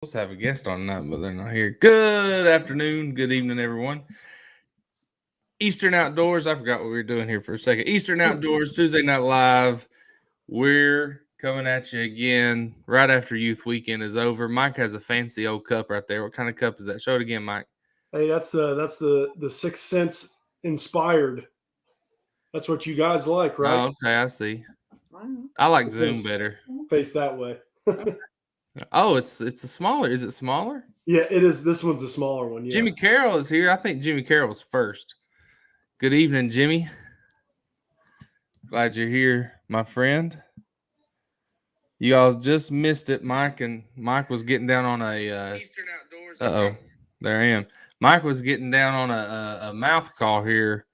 Supposed to have a guest on tonight, but they're not here. Good afternoon, good evening, everyone. Eastern Outdoors. I forgot what we were doing here for a second. Eastern Outdoors, Tuesday Night Live. We're coming at you again right after Youth Weekend is over. Mike has a fancy old cup right there. What kind of cup is that? Show it again, Mike. Hey, that's the Sixth Sense inspired. That's what you guys like, right? Oh, okay, I see. I like It Zoom says better. face that way. Oh, it's a smaller. Is it smaller? Yeah, it is. This one's a smaller one. Yeah. Jimmy Carroll is here. I think Jimmy Carroll was first. Good evening, Jimmy. Glad you're here, my friend. You all just missed it. Mike was getting down on a Eastern Outdoors. There I am. Mike was getting down on a mouth call here.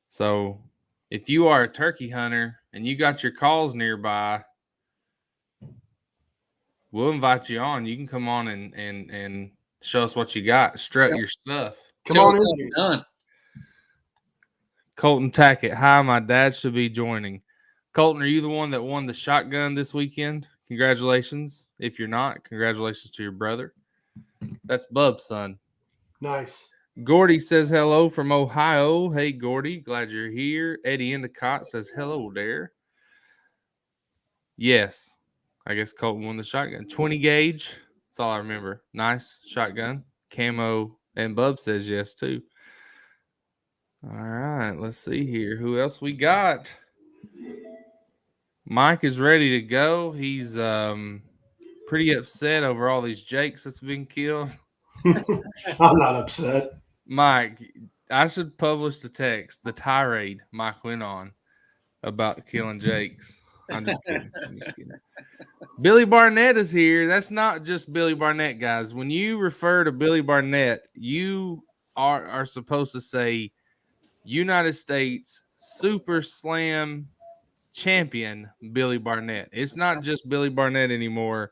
So if you are a turkey hunter and you got your calls nearby, we'll invite you on. You can come on and show us what you got. Strut your stuff. Come on in. Done. Colton Tackett. Hi, my dad should be joining. Colton, are you the one that won the shotgun this weekend? Congratulations. If you're not, congratulations to your brother. That's Bub's son. Nice. Gordy says hello from Ohio. Hey, Gordy, glad you're here. Eddie Endicott says hello there. Yes, I guess Colton won the shotgun. 20 gauge. That's all I remember. Nice shotgun. Camo. And Bub says yes, too. All right, let's see here. Who else we got? Mike is ready to go. He's pretty upset over all these Jakes that's been killed. I'm not upset. Mike, I should publish the text, the tirade Mike went on about killing Jakes. I'm just kidding. Billy Barnett is here. That's not just Billy Barnett, guys. When you refer to Billy Barnett, you are supposed to say United States Super Slam champion Billy Barnett. It's not just Billy Barnett anymore,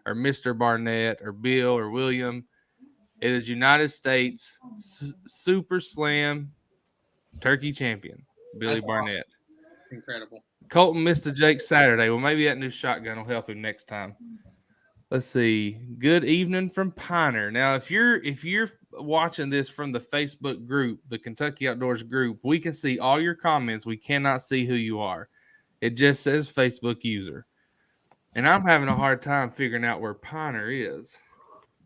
or Mr. Barnett, or Bill, or William. It is United States Super Slam turkey champion Billy That's Barnett. Awesome. Incredible. Colton missed a Jake Saturday. Well, maybe that new shotgun will help him next time. Let's see. Good evening from Piner. Now, if you're watching this from the Facebook group, the Kentucky Outdoors group, we can see all your comments. We cannot see who you are. It just says Facebook user. And I'm having a hard time figuring out where Piner is.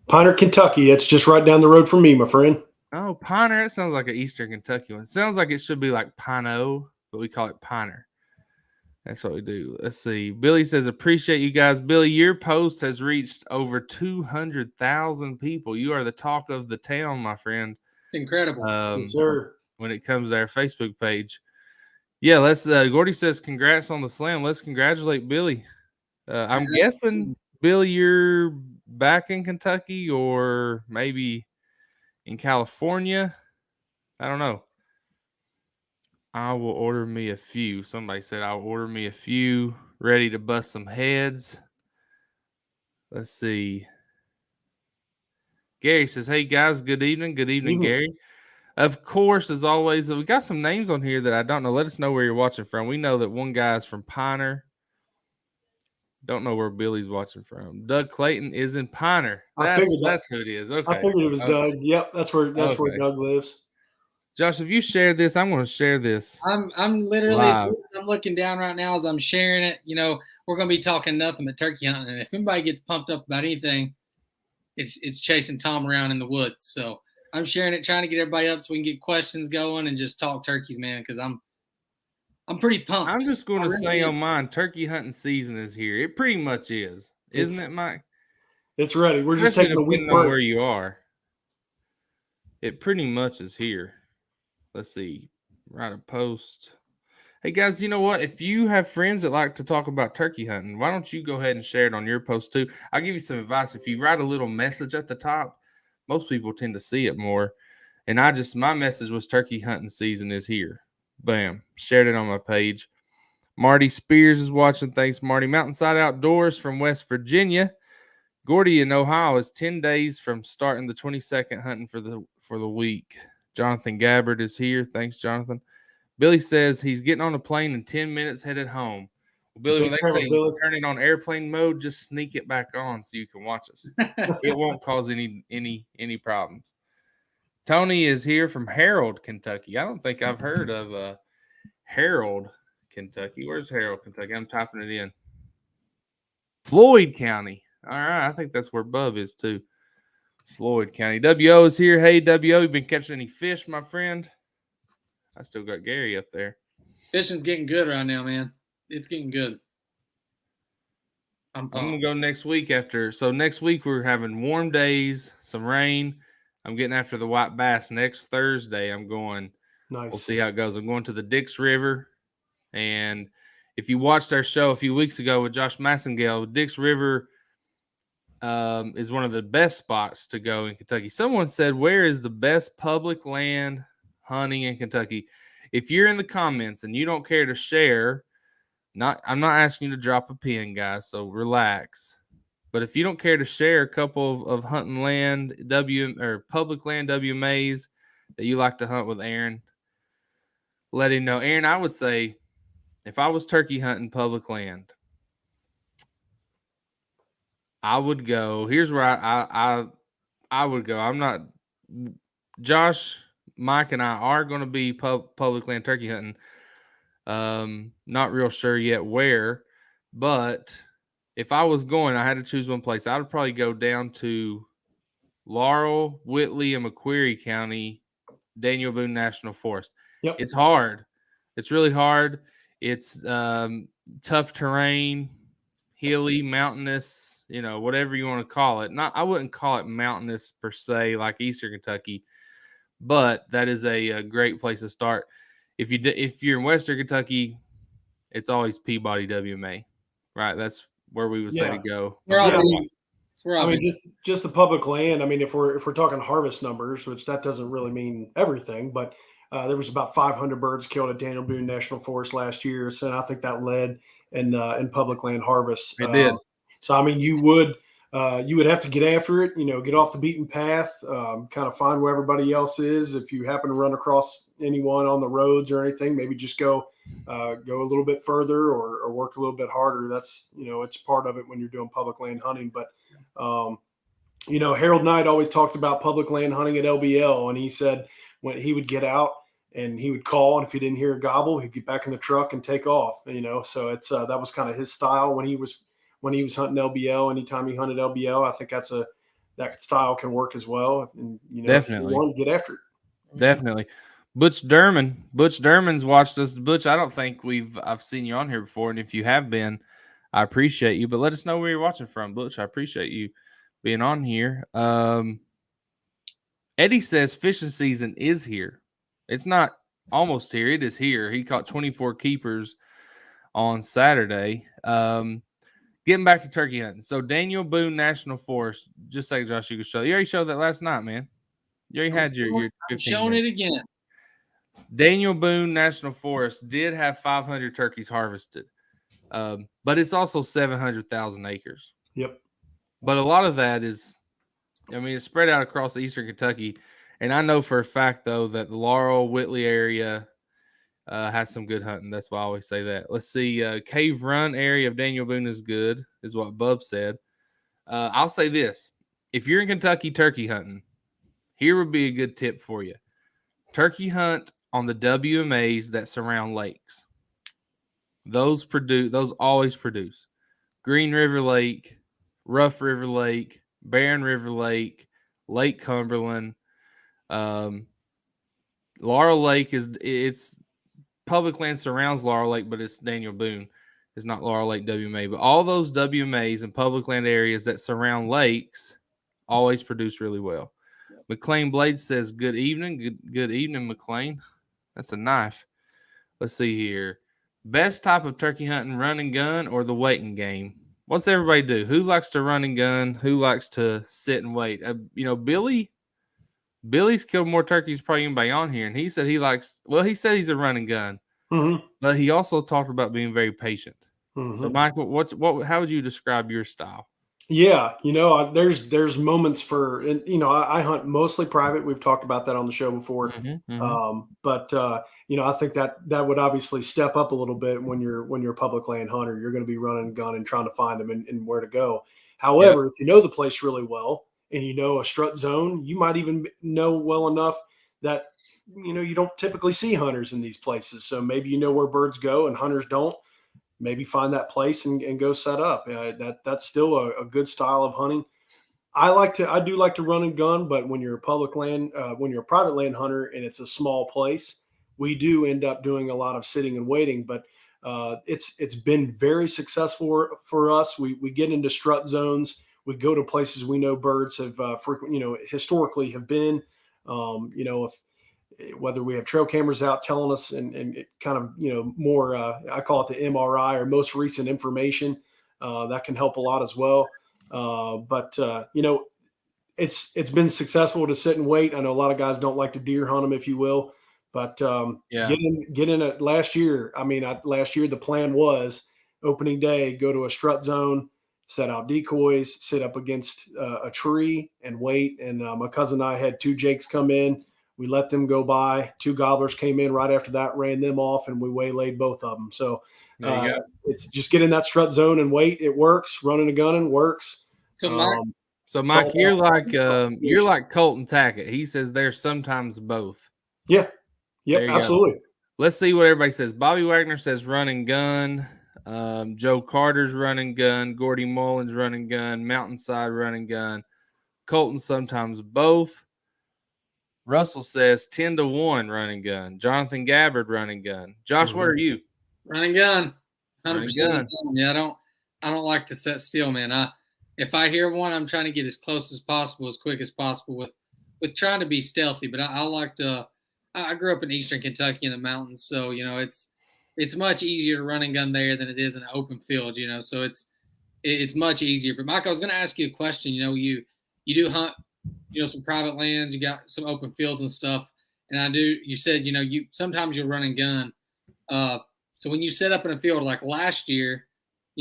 Piner, Kentucky. It's just right down the road from me, my friend. Oh, Piner. That sounds like an Eastern Kentucky one. It sounds like it should be like Pino, but we call it Piner. That's what we do. Let's see. Billy says, appreciate you guys. Billy, your post has reached over 200,000 people. You are the talk of the town, my friend. It's incredible. Yes, sir. When it comes to our Facebook page. Yeah, let's Gordy says congrats on the slam. Let's congratulate Billy. I'm guessing, Billy, you're back in Kentucky or maybe in California. I don't know. I will order me a few. Somebody said I'll order me a few. Ready to bust some heads. Let's see. Gary says, hey, guys, good evening. Good evening, Gary. Of course, as always, we got some names on here that I don't know. Let us know where you're watching from. We know that one guy is from Piner. Don't know where Billy's watching from. Doug Clayton is in Piner. That's who it is. Okay. I figured it was Doug. Yep, that's where Doug lives. Josh, if you shared this, I'm going to share this. I'm literally live. I'm looking down right now as I'm sharing it. You know, we're going to be talking nothing but turkey hunting. And if anybody gets pumped up about anything, it's chasing Tom around in the woods. So I'm sharing it, trying to get everybody up so we can get questions going and just talk turkeys, man, because I'm pretty pumped. I'm just going to say on mine, turkey hunting season is here. It pretty much is. Isn't it, Mike? It's ready. We're just taking a week break. Where you are. It pretty much is here. Let's see. Write a post. Hey, guys, you know what? If you have friends that like to talk about turkey hunting, why don't you go ahead and share it on your post, too? I'll give you some advice. If you write a little message at the top, most people tend to see it more. And my message was turkey hunting season is here. Bam. Shared it on my page. Marty Spears is watching. Thanks, Marty. Mountainside Outdoors from West Virginia. Gordy in Ohio is 10 days from starting the 22nd hunting for the week. Jonathan Gabbard is here. Thanks, Jonathan. Billy says he's getting on a plane in 10 minutes headed home. Billy, So when you they turn say with Billy? turn it on airplane mode, just sneak it back on so you can watch us. It won't cause any problems. Tony is here from Harold, Kentucky. I don't think I've heard of Harold, Kentucky. Where's Harold, Kentucky? I'm typing it in. Floyd County. All right, I think that's where Bub is too. Floyd County. WO is here. Hey, WO, you been catching any fish, my friend? I still got Gary up there. Fishing's getting good right now, man. It's getting good. I'm gonna go next week after. So next week we're having warm days, some rain. I'm getting after the white bass next Thursday. I'm going. Nice. We'll see how it goes. I'm going to the Dix River, and if you watched our show a few weeks ago with Josh Massengale, Dix River is one of the best spots to go in Kentucky. Someone said, "Where is the best public land hunting in Kentucky?" If you're in the comments and you don't care to share. I'm not asking you to drop a pin, guys, so relax. But if you don't care to share a couple of hunting land or public land WMAs that you like to hunt with Aaron, let him know. Aaron, I would say if I was turkey hunting public land, I would go. Here's where I would go. I'm not Josh, Mike, and I are going to be public land turkey hunting. Not real sure yet where, but if I was going, I had to choose one place. I would probably go down to Laurel, Whitley, and McQuarrie County, Daniel Boone National Forest. Yep. It's hard. It's really hard. It's tough terrain, hilly, mountainous, whatever you want to call it. I wouldn't call it mountainous per se, like Eastern Kentucky, but that is a great place to start. If you're in Western Kentucky, it's always Peabody WMA, right? That's where we would say to go. I mean, just the public land. I mean, if we're talking harvest numbers, which that doesn't really mean everything, but there was about 500 birds killed at Daniel Boone National Forest last year, so I think that led in public land harvest. It did. So I mean, you would have to get after it, get off the beaten path, kind of find where everybody else is. If you happen to run across anyone on the roads or anything, maybe just go a little bit further or work a little bit harder. That's, it's part of it when you're doing public land hunting. But, Harold Knight always talked about public land hunting at LBL. And he said when he would get out and he would call, and if he didn't hear a gobble, he'd get back in the truck and take off, so it's that was kind of his style when he was hunting LBL. Anytime he hunted LBL, I think that style can work as well. And definitely if you want to get after it. Definitely. Butch Derman's watched us. Butch, I don't think I've seen you on here before, and if you have been, I appreciate you. But let us know where you're watching from, Butch. I appreciate you being on here. Eddie says fishing season is here. It's not almost here. It is here. He caught 24 keepers on Saturday. Getting back to turkey hunting. So Daniel Boone National Forest, just like Josh, you could show. You already showed that last night, man. You already had your 15 showing minutes. it again. Daniel Boone National Forest did have 500 turkeys harvested, but it's also 700,000 acres. Yep. But a lot of that is, it's spread out across Eastern Kentucky. And I know for a fact, though, that the Laurel, Whitley area has some good hunting. That's why I always say that. Let's see. Cave Run area of Daniel Boone is good, is what Bub said. I'll say this. If you're in Kentucky turkey hunting, here would be a good tip for you. Turkey hunt on the WMAs that surround lakes. Those always produce. Green River Lake, Rough River Lake, Barren River Lake, Lake Cumberland. Laurel Lake it's public land surrounds Laurel Lake, but it's Daniel Boone. It's not Laurel Lake WMA. But all those WMAs and public land areas that surround lakes always produce really well. McLean Blades says, good evening. Good evening, McLean. That's a knife. Let's see here. Best type of turkey hunting, run and gun or the waiting game? What's everybody do? Who likes to run and gun? Who likes to sit and wait? Billy's killed more turkeys probably anybody on here. And he said he said he's a run and gun. Mm-hmm. But he also talked about being very patient. Mm-hmm. So, Michael, how would you describe your style? Yeah, there's moments for, and I hunt mostly private. We've talked about that on the show before, Hmm. but I think that would obviously step up a little bit when you're a public land hunter. You're going to be running a gun and trying to find them and where to go. Yep. However, if you know the place really well and you know a strut zone, you might even know well enough that you don't typically see hunters in these places. So maybe you know where birds go and hunters don't. Maybe find that place and go set up. That's still a good style of hunting. I do like to run and gun, but when you're a public land, when you're a private land hunter and it's a small place, we do end up doing a lot of sitting and waiting. But it's been very successful for us. We get into strut zones. We go to places we know birds have frequent, historically have been. If whether we have trail cameras out telling us and it kind of more I call it the MRI or most recent information that can help a lot as well. But it's been successful to sit and wait. I know a lot of guys don't like to deer hunt them, if you will, but Yeah. get in it last year. I mean, last year the plan was opening day, go to a strut zone, set out decoys, sit up against a tree and wait. And my cousin and I had two jakes come in. We let them go by. Two gobblers came in right after that, ran them off, and we waylaid both of them. So There you go. it's just get in that strut zone and wait. It works. Running a gun and works. So Mike, So It's all Mike, you're about like Colton Tackett. He says there's sometimes both. Yeah. Yep. There you go. Absolutely. Let's see what everybody says. Bobby Wagner says run and gun. Joe Carter's run and gun. Gordy Mullins run and gun. Mountainside run and gun. Colton sometimes both. Russell says 10-1 run and gun. Jonathan Gabbard run and gun. Josh, what are you? run and gun, Run 100%. and gun. Yeah, I don't like to set still, man. If I hear one, I'm trying to get as close as possible, as quick as possible, with trying to be stealthy. But I like to. I grew up in Eastern Kentucky in the mountains, so it's much easier to run and gun there than it is in an open field. So it's much easier. But Mike, I was going to ask you a question. You do hunt, some private lands, you got some open fields and stuff, and you said, you sometimes you'll run and gun. So when you set up in a field like last year,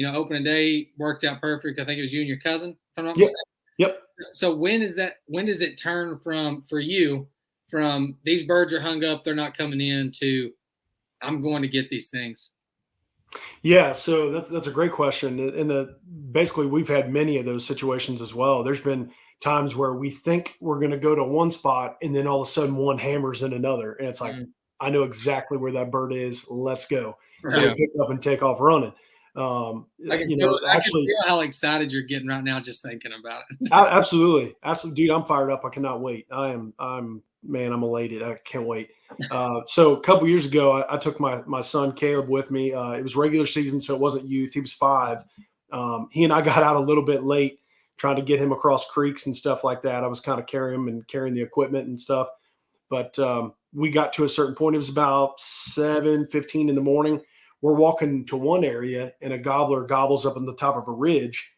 opening day worked out perfect. I think it was you and your cousin, if I'm not mistaken. Yep. So when does it turn for you from these birds are hung up, they're not coming in, to I'm going to get these things? Yeah, so that's a great question. And basically we've had many of those situations as well. There's been times where we think we're going to go to one spot and then all of a sudden one hammers in another, and it's like, I know exactly where that bird is. Let's go. So Yeah. we pick up and take off running. I can feel how excited you're getting right now just thinking about it. Absolutely, dude. I'm fired up. I cannot wait. I'm elated. I can't wait. So a couple years ago, I took my son Caleb with me. It was regular season, so it wasn't youth. He was 5. He and I got out a little bit late, trying to get him across creeks and stuff like that. I was kind of carrying the equipment and stuff. But we got to a certain point. It was about 7:15 in the morning. We're walking to one area, and a gobbler gobbles up on the top of a ridge.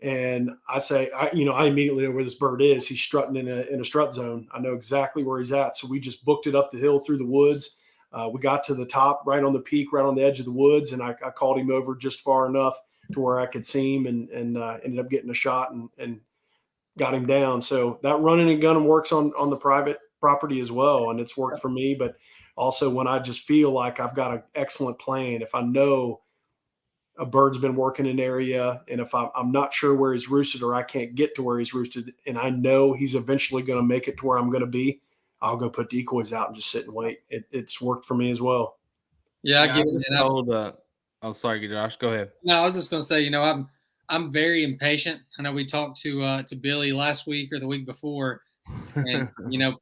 And I say, I immediately know where this bird is. He's strutting in a strut zone. I know exactly where he's at. So we just booked it up the hill through the woods. We got to the top, right on the peak, right on the edge of the woods, and I called him over just far enough to where I could see him, and ended up getting a shot and got him down. So that running and gunning works on the private property as well, and it's worked for me. But also when I just feel like I've got an excellent plan, if I know a bird's been working an area, and if I'm not sure where he's roosted, or I can't get to where he's roosted, and I know he's eventually going to make it to where I'm going to be, I'll go put decoys out and just sit and wait. It's worked for me as well. Yeah, I get it. Oh, sorry, Josh. Go ahead. No, I was just going to say, I'm very impatient. I know we talked to Billy last week or the week before, and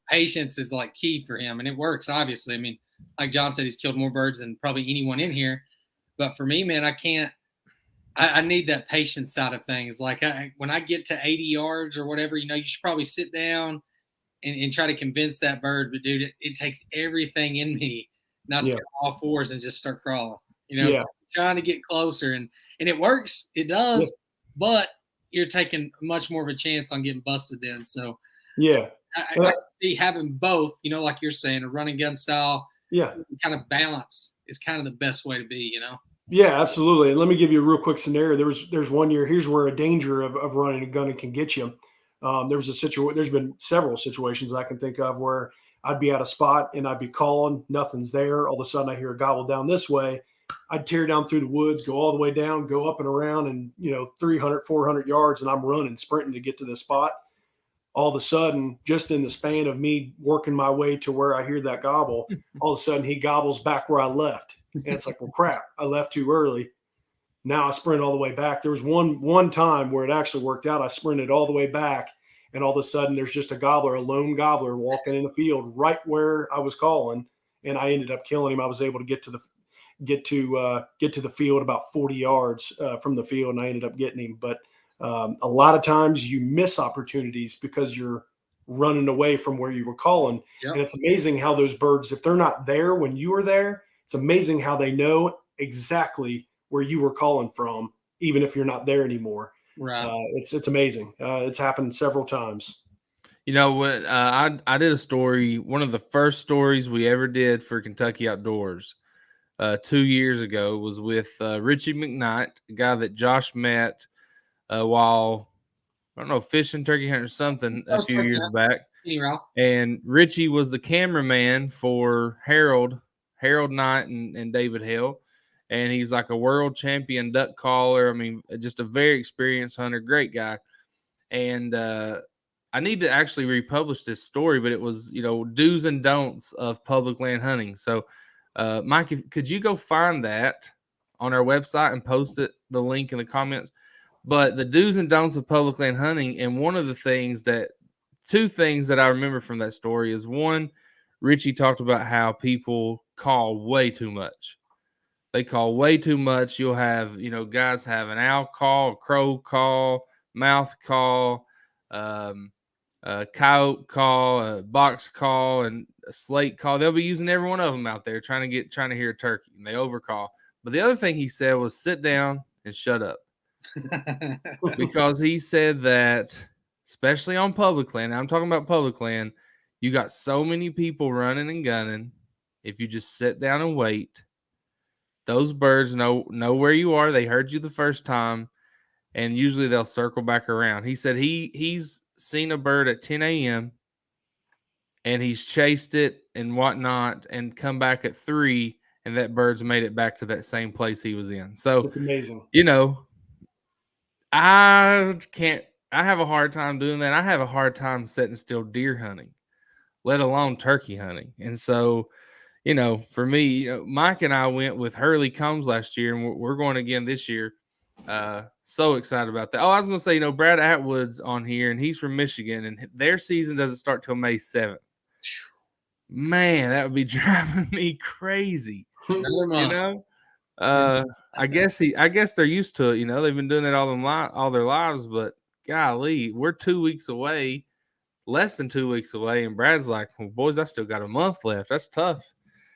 patience is like key for him, and it works. Obviously, I mean, like John said, he's killed more birds than probably anyone in here. But for me, man, I need that patience side of things. Like when I get to 80 yards or whatever, you should probably sit down and try to convince that bird. But dude, it takes everything in me not to get on all fours and just start crawling, trying to get closer, and it works. It does, but you're taking much more of a chance on getting busted then. So yeah, I see having both, like you're saying, a run and gun style, kind of balanced is kind of the best way to be, Yeah, absolutely. And let me give you a real quick scenario. There's one year. Here's where a danger of running a gun can get you. There was a situation. There's been several situations I can think of where I'd be at a spot and I'd be calling, nothing's there. All of a sudden, I hear a gobble down this way. I'd tear down through the woods, go all the way down, go up and around, and 300, 400 yards, and I'm running, sprinting to get to the spot. All of a sudden, just in the span of me working my way to where I hear that gobble, all of a sudden he gobbles back where I left. And it's like, well, crap, I left too early. Now I sprint all the way back. There was one time where it actually worked out. I sprinted all the way back, and all of a sudden there's just a lone gobbler walking in the field right where I was calling, and I ended up killing him. I was able to get to the field about 40 yards from the field, and I ended up getting him. But a lot of times you miss opportunities because you're running away from where you were calling. Yep. And it's amazing how those birds, if they're not there when you were there, it's amazing how they know exactly where you were calling from, even if you're not there anymore. Right. It's amazing. It's happened several times. You know what? I did a story, one of the first stories we ever did for Kentucky Outdoors 2 years ago was with Richie McKnight, a guy that Josh met while, I don't know, fishing, turkey hunting or something a few years back. And Richie was the cameraman for Harold Knight and David Hale. And he's like a world champion duck caller. I mean, just a very experienced hunter, great guy. And I need to actually republish this story, but it was, do's and don'ts of public land hunting. So, Mike, could you go find that on our website and post the link in the comments? But the do's and don'ts of public land hunting, and two things that I remember from that story is one, Richie talked about how people call way too much. They call way too much. You'll have, guys have an owl call, a crow call, mouth call, coyote call, a box call, and a slate call. They'll be using every one of them out there trying to hear a turkey, and they overcall. But the other thing he said was sit down and shut up. Because he said that, especially on public land, I'm talking about public land, you got so many people running and gunning. If you just sit down and wait, those birds know where you are. They heard you the first time, and usually they'll circle back around. He said he's seen a bird at 10 a.m. and he's chased it and whatnot and come back at 3, and that bird's made it back to that same place he was in. So it's amazing. I have a hard time doing that. I have a hard time sitting still deer hunting, let alone turkey hunting. And so, for me, Mike and I went with Hurley Combs last year, and we're going again this year. So excited about that. Oh, I was going to say, Brad Atwood's on here, and he's from Michigan, and their season doesn't start till May 7th. Man, that would be driving me crazy. I guess they're used to it. They've been doing it all their lives, but golly, we're 2 weeks away, less than 2 weeks away, and Brad's like, well, boys, I still got a month left. That's tough.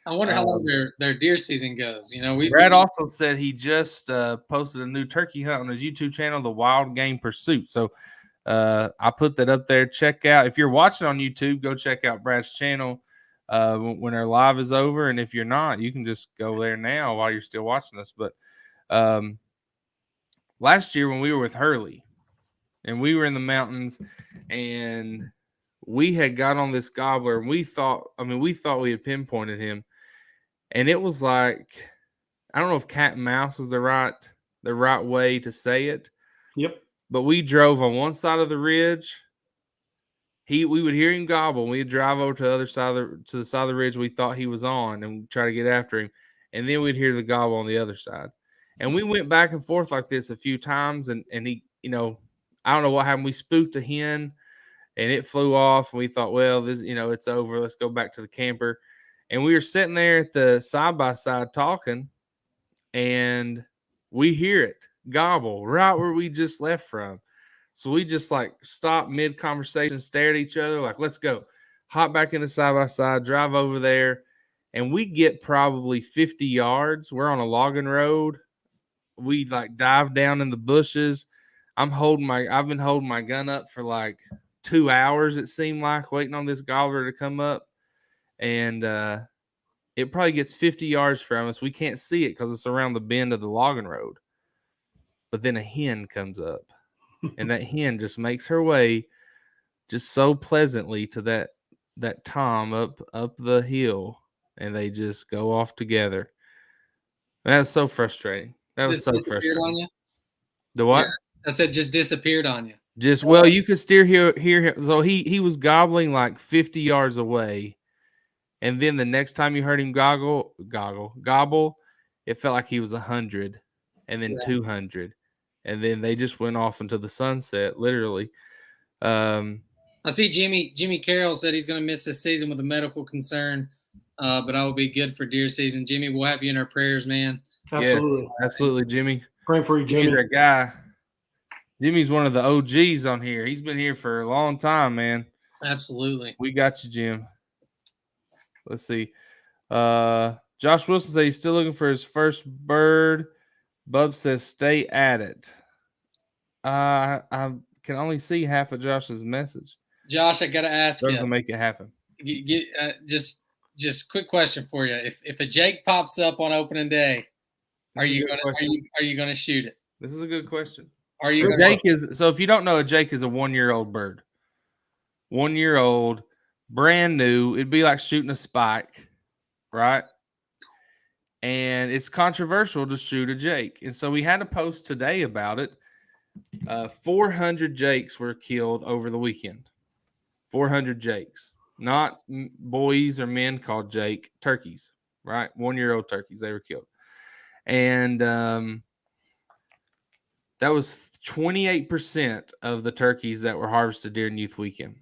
I wonder how long their deer season goes. Brad also said he just posted a new turkey hunt on his YouTube channel, The Wild Game Pursuit. So I put that up there. Check out, if you're watching on YouTube, go check out Brad's channel when our live is over. And if you're not, you can just go there now while you're still watching us. But last year when we were with Hurley and we were in the mountains and we had got on this gobbler and we thought we had pinpointed him. And it was like, I don't know if cat and mouse is the right way to say it. Yep. But we drove on one side of the ridge. We would hear him gobble. And we'd drive over to the other side to the side of the ridge we thought he was on and try to get after him. And then we'd hear the gobble on the other side. And we went back and forth like this a few times. And he, I don't know what happened. We spooked a hen and it flew off. And we thought, well, this, it's over. Let's go back to the camper. And we were sitting there at the side-by-side talking, and we hear it gobble right where we just left from. So we just stopped mid-conversation, stared at each other like, let's go. Hop back in the side-by-side, drive over there, and we get probably 50 yards. We're on a logging road. We dive down in the bushes. I've been holding my gun up for 2 hours, it seemed like, waiting on this gobbler to come up. And It probably gets 50 yards from us. We can't see it because it's around the bend of the logging road. But then a hen comes up, and that hen just makes her way just so pleasantly to that tom up the hill, and they just go off together. That's so frustrating. That was Just so disappeared on frustrating. you. The what? I said just disappeared on you. Just well, you could still hear. So he was gobbling like 50 yards away, and then the next time you heard him gobble, it felt like he was 100, and then 200, and then they just went off into the sunset, literally. I see Jimmy Carroll said he's going to miss this season with a medical concern, but I will be good for deer season. Jimmy, we'll have you in our prayers, man. Absolutely. Yes, absolutely, Jimmy. Praying for you, Jimmy's Jimmy. that guy. Jimmy's one of the OGs on here. He's been here for a long time, man. Absolutely. We got you, Jim. Let's see. Josh Wilson says he's still looking for his first bird. Bub says stay at it. I can only see half of Josh's message. Josh, I got to ask They're you. gonna make it happen. Just quick question for you. If a Jake pops up on opening day, are you gonna shoot it? This is a good question. Are you? Jake is so. If you don't know, a Jake is a 1-year-old bird. 1-year-old, brand new. It'd be like shooting a spike, right? And it's controversial to shoot a Jake. And so we had a post today about it. 400 Jakes were killed over the weekend. 400 Jakes, not boys or men called Jake, turkeys, right? 1-year-old turkeys, they were killed. And that was 28% of the turkeys that were harvested during Youth Weekend.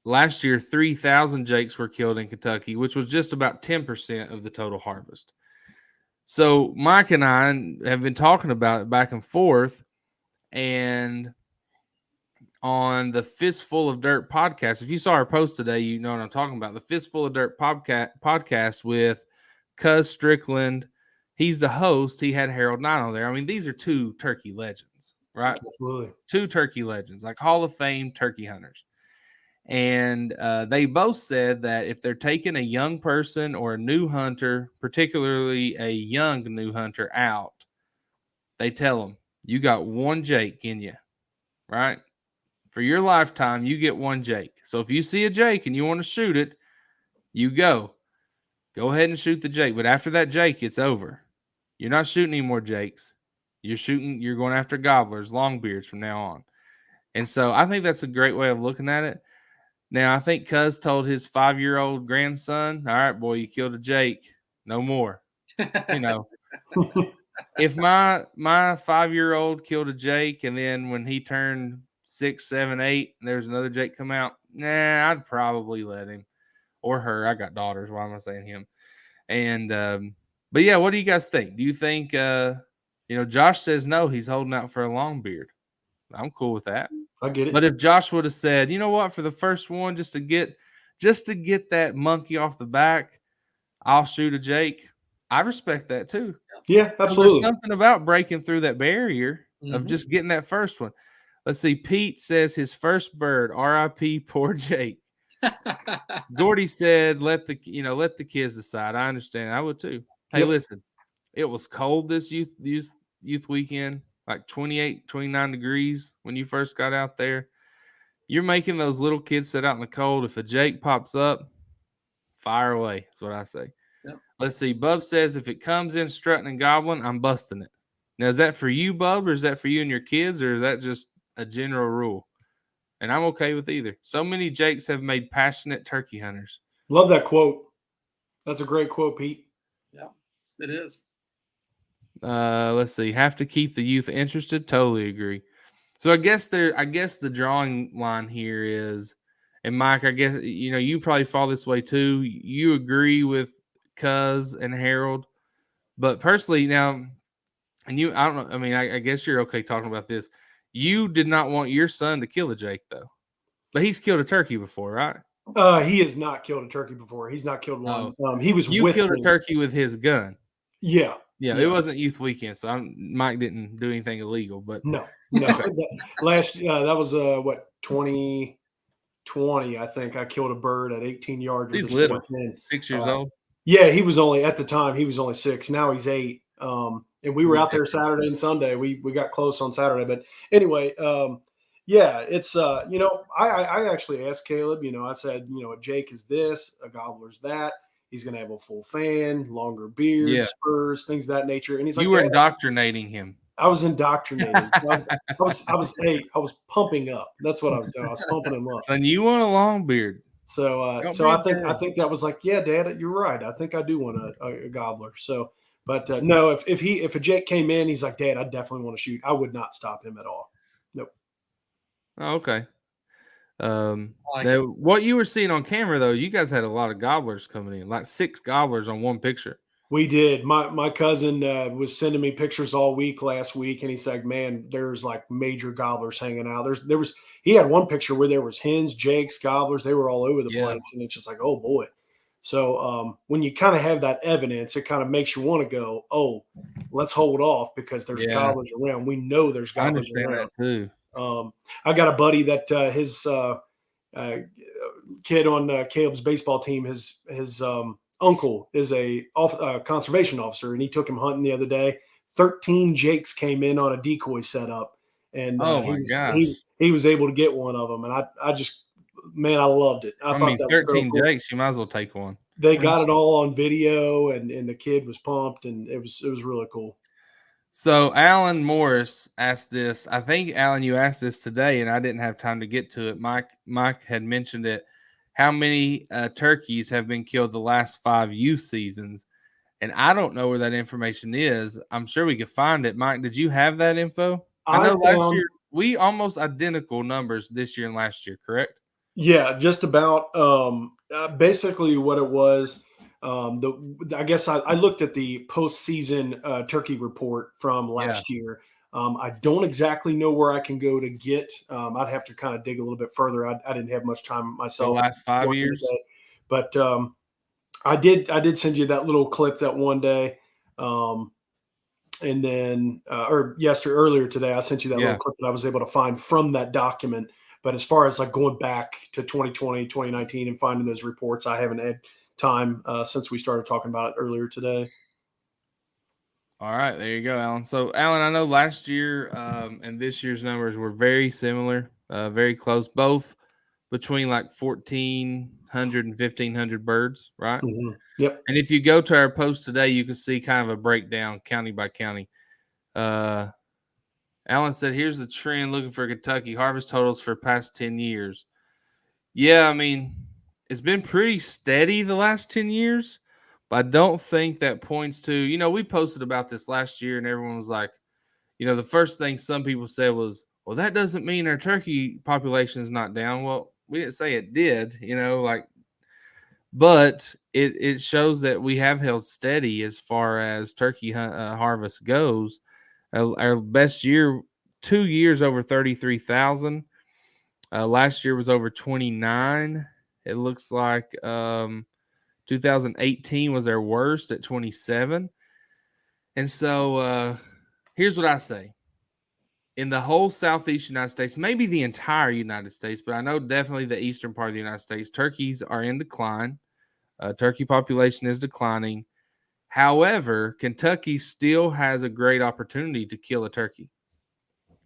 Last year, 3,000 Jakes were killed in Kentucky, which was just about 10% of the total harvest. So Mike and I have been talking about it back and forth, and on the Fistful of Dirt podcast, if you saw our post today, you know what I'm talking about. The Fistful of Dirt podcast with Cuz Strickland. He's the host. He had Harold Knight on there. I mean, these are two turkey legends, right? Absolutely. Two turkey legends, like Hall of Fame turkey hunters. And they both said that if they're taking a young person or a new hunter, particularly a young new hunter, out, they tell them, you got one Jake in you, right? For your lifetime, you get one Jake. So if you see a Jake and you want to shoot it, you go ahead and shoot the Jake. But after that Jake, it's over. You're not shooting any more Jakes. You're going after gobblers, longbeards from now on. And so I think that's a great way of looking at it. Now, I think Cuz told his 5-year-old grandson, all right, boy, you killed a Jake. No more. You know, if my 5-year-old killed a Jake and then when he turned 6, 7, 8, and there's another Jake come out, I'd probably let him or her. I got daughters. Why am I saying him? And, but yeah, what do you guys think? Do you think, Josh says no, he's holding out for a long beard. I'm cool with that. I get it. But if Josh would have said, you know what, for the first one, just to get that monkey off the back, I'll shoot a Jake. I respect that too. Yeah, absolutely. There's something about breaking through that barrier of just getting that first one. Let's see. Pete says his first bird, R.I.P. poor Jake. Gordy said, let the kids decide. I understand. I would too. Hey, listen, it was cold this youth weekend, like 28, 29 degrees when you first got out there. You're making those little kids sit out in the cold. If a Jake pops up, fire away. That's what I say. Yep. Let's see. Bub says if it comes in strutting and gobbling, I'm busting it. Now, is that for you, Bub, or is that for you and your kids, or is that just a general rule? And I'm okay with either. So many Jakes have made passionate turkey hunters. Love that quote. That's a great quote, Pete. Yeah, it is. Let's see. Have to keep the youth interested. Totally agree. So I guess the drawing line here is, and Mike, I guess, you probably fall this way too. You agree with Cuz and Harold, but personally now, and I don't know. I mean, I guess you're okay talking about this. You did not want your son to kill a Jake though, but he's killed a turkey before, right? He has not killed a turkey before. He's not killed one. You killed a turkey with his gun. Yeah. It wasn't youth weekend, so Mike didn't do anything illegal. But no. That was 2020. I think I killed a bird at 18 yards. He's little, 6 years old. Yeah, he was only at the time he was only 6. Now he's 8. And we were out there Saturday and Sunday. We got close on Saturday, but anyway, yeah, it's I actually asked Caleb. I said, a Jake is this, a Gobbler's that. He's going to have a full fan, longer beard, Yeah. spurs, things of that nature. And he's like, You were "Dad, indoctrinating him. I was indoctrinating. I was pumping up. That's what I was doing. I was pumping him up. Son, you want a long beard. So, Don't so be I a think dad. that was like, yeah, Dad, you're right. I think I do want a gobbler. So, but no, if a Jake came in, he's like, Dad, I definitely want to shoot. I would not stop him at all. Nope. Oh, okay. Like Now, what you were seeing on camera though, you guys had a lot of gobblers coming in, like 6 gobblers on one picture. We did. My cousin was sending me pictures all week last week, and he's like, "Man, there's like major gobblers hanging out." He had one picture where there was hens, jakes, gobblers. They were all over the Yeah. place, and it's just like, oh boy. So when you kind of have that evidence, it kind of makes you want to go, oh, let's hold off because there's Yeah. gobblers around. We know there's I gobblers understand around. that too. I got a buddy that his kid on Caleb's baseball team, his uncle is a conservation officer, and he took him hunting the other day. 13 jakes came in on a decoy setup, and Oh my gosh. he was able to get one of them, and I just, man, I loved it. I I thought mean, that was so 13 cool. jakes, you might as well take one. They got it all on video, and the kid was pumped, and it was really cool. So Alan Morris asked this. I think, Alan, you asked this today, and I didn't have time to get to it. Mike had mentioned it. How many turkeys have been killed the last 5 youth seasons? And I don't know where that information is. I'm sure we could find it. Mike, did you have that info? I know last year we almost identical numbers this year and last year, correct? Yeah, just about. Basically, what it was. I guess I looked at the postseason turkey report from last year. I don't exactly know where I can go to get. I'd have to kind of dig a little bit further. I didn't have much time myself. The last 5 years, but I did send you that little clip that one day, and then earlier today I sent you that little clip that I was able to find from that document. But as far as like going back to 2020, 2019 and finding those reports, I haven't had time since we started talking about it earlier today. All right, there you go, Alan. So, Alan, I know last year and this year's numbers were very similar, very close, both between like 1,400 and 1,500 birds, right? Mm-hmm. Yep. And if you go to our post today, you can see kind of a breakdown county by county. Alan said, here's the trend looking for Kentucky harvest totals for past 10 years. Yeah, I mean, it's been pretty steady the last 10 years, but I don't think that points to, we posted about this last year and everyone was like, the first thing some people said was, well, that doesn't mean our turkey population is not down. Well, we didn't say it did, but it shows that we have held steady as far as turkey harvest goes. Our best year, 2 years over 33,000. Last year was over 29. It looks like 2018 was our worst at 27. And so here's what I say. In the whole southeast United States, maybe the entire United States, but I know definitely the eastern part of the United States, turkeys are in decline. Turkey population is declining. However, Kentucky still has a great opportunity to kill a turkey.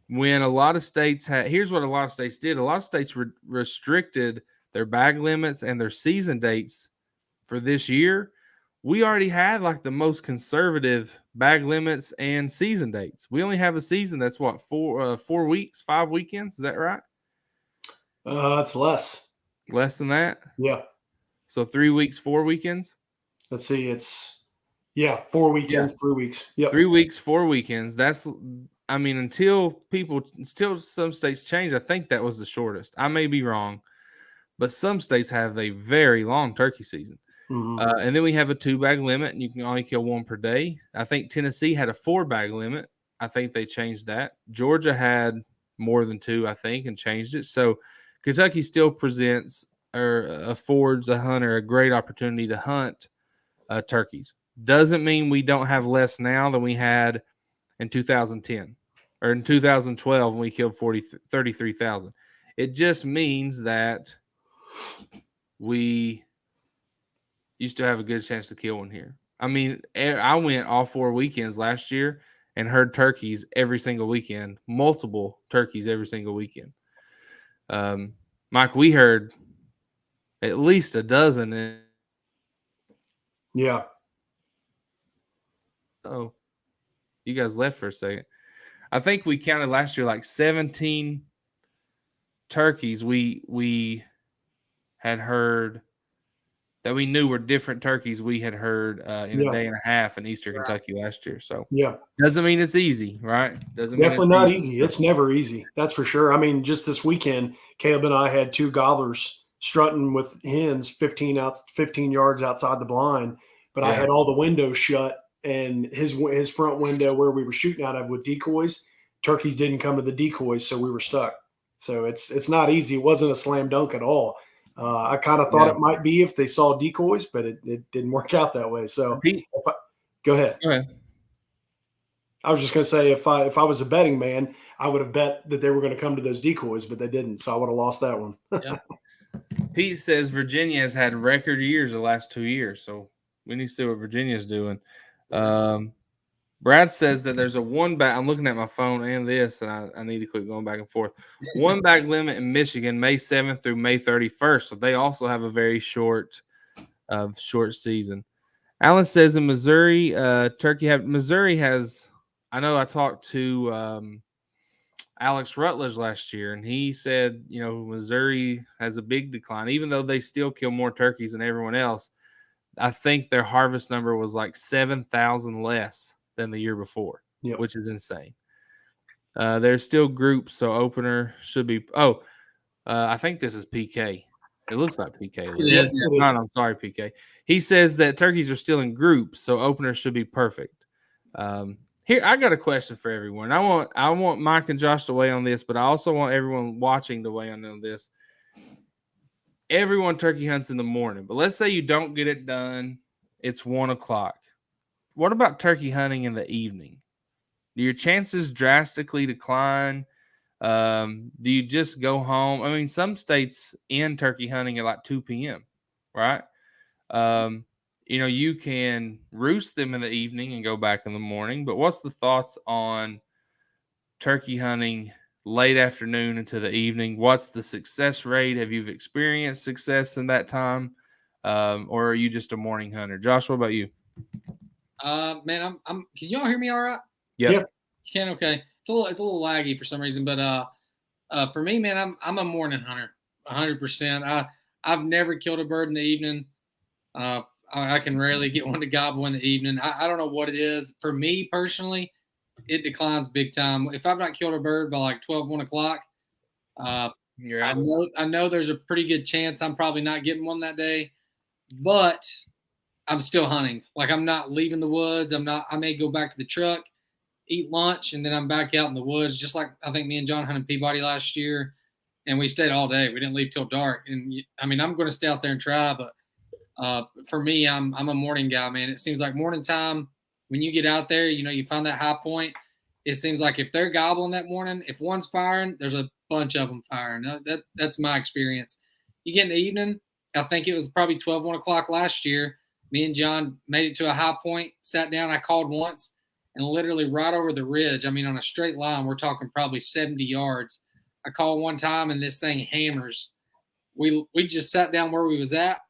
When a lot of states here's what a lot of states did. A lot of states restricted their bag limits and their season dates for this year. We already had like the most conservative bag limits and season dates. We only have a season that's what, 4 weeks, 5 weekends. Is that right? It's less. Less than that? Yeah. So 3 weeks, 4 weekends? Let's see. It's 4 weekends, 3 weeks. Yep. 3 weeks, 4 weekends. Until some states change, I think that was the shortest. I may be wrong, but some states have a very long turkey season. Mm-hmm. And then we have a 2-bag limit, and you can only kill 1 per day. I think Tennessee had a 4-bag limit. I think they changed that. Georgia had more than 2, I think, and changed it. So Kentucky still presents or affords a hunter a great opportunity to hunt turkeys. Doesn't mean we don't have less now than we had in 2010 or in 2012 when we killed 33,000. It just means that we you still have a good chance to kill one here. I mean, I went all 4 weekends last year and heard turkeys every single weekend, multiple turkeys every single weekend. Mike, we heard at least a dozen. Yeah. Oh, you guys left for a second. I think we counted last year like 17 turkeys we had heard that we knew were different turkeys we had heard in a day and a half in Eastern Kentucky last year. So doesn't mean it's easy, right? Doesn't definitely mean not easy. It's never easy. That's for sure. I mean, just this weekend, Caleb and I had 2 gobblers strutting with hens 15 yards outside the blind, but I had all the windows shut and his front window where we were shooting out of with decoys, turkeys didn't come to the decoys, so we were stuck. So it's not easy. It wasn't a slam dunk at all. I kind of thought it might be if they saw decoys, but it didn't work out that way. So go ahead. Go ahead. I was just going to say, if I was a betting man, I would have bet that they were going to come to those decoys, but they didn't. So I would have lost that one. Pete says Virginia has had record years the last 2 years. So we need to see what Virginia's doing. Brad says that there's a 1 bag. I'm looking at my phone and this, and I need to quit going back and forth. 1 bag limit in Michigan, May 7th through May 31st. So they also have a very short season. Alan says in Missouri, Missouri has. I know I talked to Alex Rutledge last year, and he said, Missouri has a big decline, even though they still kill more turkeys than everyone else. I think their harvest number was like 7,000 less than the year before, which is insane. There's still groups, so opener should be. I think this is PK. It looks like PK. I'm sorry, PK. He says that turkeys are still in groups, so opener should be perfect. Here, I got a question for everyone. I want Mike and Josh to weigh on this, but I also want everyone watching to weigh on this. Everyone turkey hunts in the morning, but let's say you don't get it done. It's 1 o'clock. What about turkey hunting in the evening? Do your chances drastically decline? Do you just go home? I mean, some states end turkey hunting at like 2 p.m., right? You can roost them in the evening and go back in the morning, but what's the thoughts on turkey hunting late afternoon into the evening? What's the success rate? Have you experienced success in that time? Or are you just a morning hunter? Josh, what about you? Man, can y'all hear me all right? Yep. Yeah. You can? Okay. It's a little laggy for some reason, but for me, man, I'm a morning hunter, 100%. I've never killed a bird in the evening. I can rarely get one to gobble in the evening. I don't know what it is. For me personally, it declines big time. If I've not killed a bird by like 1 o'clock, I know there's a pretty good chance I'm probably not getting one that day, but I'm still hunting. Like, I'm not leaving the woods. I may go back to the truck, eat lunch, and then I'm back out in the woods, just like I think me and John hunted Peabody last year, and we stayed all day. We didn't leave till dark. And I mean, I'm going to stay out there and try, but for me, I'm a morning guy, man. It seems like morning time, when you get out there, you find that high point. It seems like if they're gobbling that morning, if one's firing, there's a bunch of them firing. That's my experience. You get in the evening, I think it was probably 1 o'clock last year. Me and John made it to a high point, sat down. I called once, and literally right over the ridge, I mean, on a straight line, we're talking probably 70 yards. I called one time, and this thing hammers. We just sat down where we was at,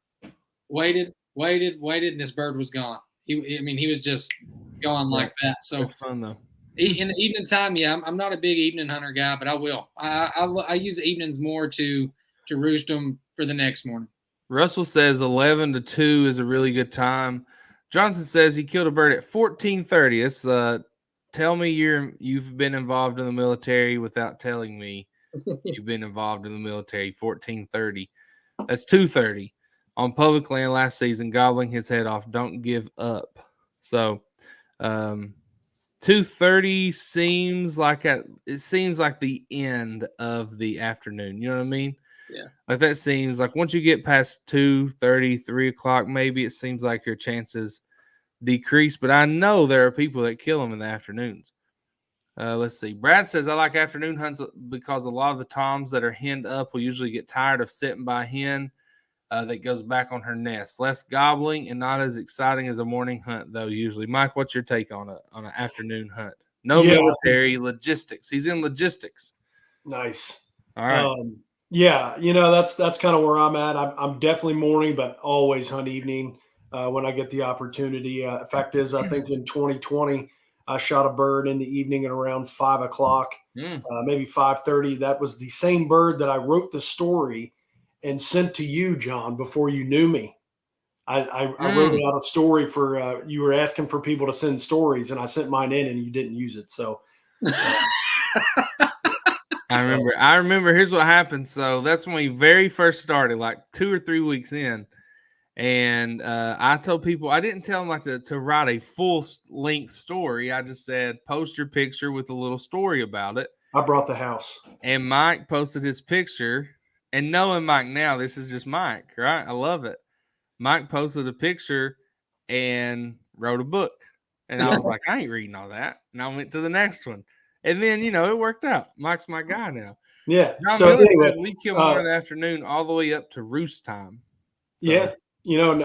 waited, and this bird was gone. He was just going like that. So that's fun though. In the evening time, I'm not a big evening hunter guy, but I will. I use the evenings more to roost them for the next morning. Russell says 11 to 2 is a really good time. Jonathan says he killed a bird at 14:30. It's tell me you've been involved in the military without telling me you've been involved in the military. 14:30. That's 2:30 on public land last season, gobbling his head off. Don't give up. So 2:30 seems like the end of the afternoon. You know what I mean? Yeah. Like that seems like once you get past 2:30, 3 o'clock, maybe it seems like your chances decrease. But I know there are people that kill them in the afternoons. Let's see. Brad says, I like afternoon hunts because a lot of the toms that are henned up will usually get tired of sitting by hen that goes back on her nest. Less gobbling and not as exciting as a morning hunt, though. Usually, Mike, what's your take on an afternoon hunt? No Yeah, military logistics. He's in logistics. Nice. All right. Yeah, that's kind of where I'm at. I'm definitely morning, but always hunt evening when I get the opportunity. The fact is, I think in 2020, I shot a bird in the evening at around 5 o'clock, maybe 5:30. That was the same bird that I wrote the story and sent to you, John, before you knew me. I wrote out a story for you were asking for people to send stories, and I sent mine in, and you didn't use it. So. I remember. Here's what happened. So that's when we very first started, like 2 or 3 weeks in. And I told people, I didn't tell them like to write a full length story. I just said, post your picture with a little story about it. I brought the house. And Mike posted his picture. And knowing Mike now, this is just Mike, right? I love it. Mike posted a picture and wrote a book. And I was like, I ain't reading all that. And I went to the next one. And then, it worked out. Mike's my guy now. Yeah. John So anyway, we kill more in the afternoon all the way up to roost time. So. Yeah.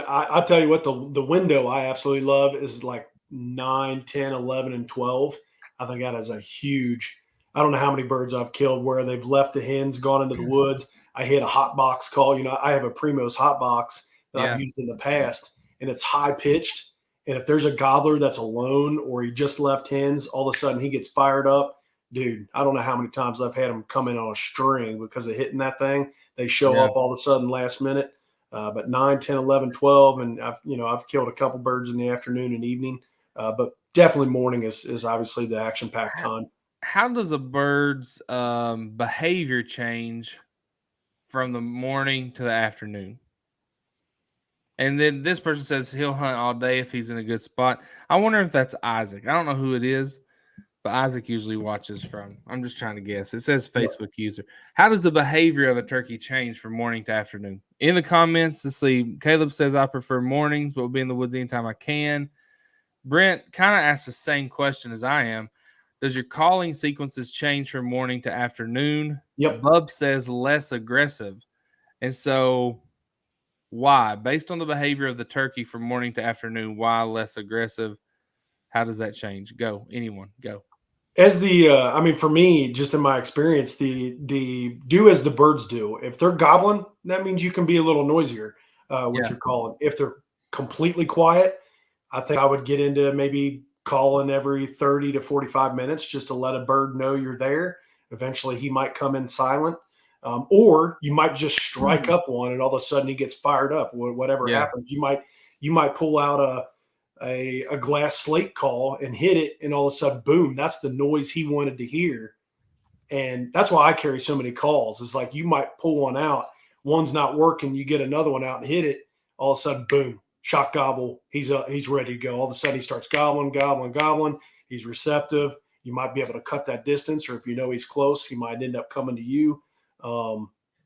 I'll tell you what, the window I absolutely love is like 9, 10, 11, and 12. I think that is a huge – I don't know how many birds I've killed where they've left the hens, gone into the woods. I hit a hot box call. I have a Primos hot box that I've used in the past, and it's high-pitched. And if there's a gobbler that's alone or he just left hens, all of a sudden he gets fired up. Dude, I don't know how many times I've had them come in on a string because of hitting that thing. They show up all of a sudden last minute. But 9, 10, 11, 12, and I've killed a couple birds in the afternoon and evening. But definitely morning is obviously the action-packed time. How does a bird's behavior change from the morning to the afternoon? And then this person says he'll hunt all day if he's in a good spot. I wonder if that's Isaac. I don't know who it is, but Isaac usually watches from. I'm just trying to guess. It says Facebook user. How does the behavior of a turkey change from morning to afternoon? In the comments, let's see. Caleb says I prefer mornings, but will be in the woods anytime I can. Brent kind of asked the same question as I am. Does your calling sequences change from morning to afternoon? Yep. Bub says less aggressive. And so why? Based on the behavior of the turkey from morning to afternoon, why less aggressive? How does that change? Go. Anyone. Go. As for me, just in my experience, the do as the birds do. If they're gobbling, that means you can be a little noisier with your calling. If they're completely quiet, I think I would get into maybe calling every 30 to 45 minutes just to let a bird know you're there. Eventually, he might come in silent. Or you might just strike up one, and all of a sudden he gets fired up. Whatever happens, you might pull out a glass slate call and hit it, and all of a sudden, boom! That's the noise he wanted to hear, and that's why I carry so many calls. It's like you might pull one out, one's not working, you get another one out and hit it. All of a sudden, boom! Shot gobble. He's ready to go. All of a sudden, he starts gobbling. He's receptive. You might be able to cut that distance, or if you know he's close, he might end up coming to you.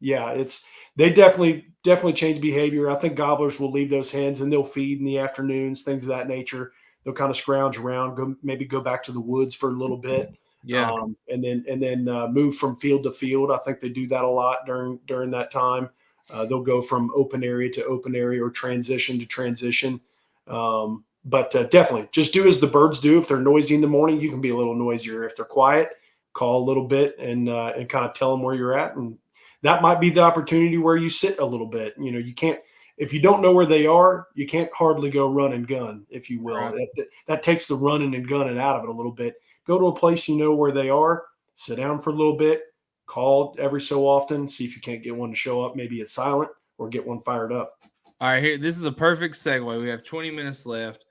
They definitely change behavior. I think gobblers will leave those hens and they'll feed in the afternoons, things of that nature. They'll kind of scrounge around, maybe go back to the woods for a little bit. Yeah. And then move from field to field. I think they do that a lot during that time. They'll go from open area to open area or transition to transition. But definitely just do as the birds do. If they're noisy in the morning, you can be a little noisier. If they're quiet, call a little bit and kind of tell them where you're at. And that might be the opportunity where you sit a little bit. You can't, if you don't know where they are, you can't hardly go run and gun, if you will. Right. That takes the running and gunning out of it a little bit. Go to a place you know where they are, sit down for a little bit, call every so often, see if you can't get one to show up. Maybe it's silent or get one fired up. All right, here. This is a perfect segue. We have 20 minutes left.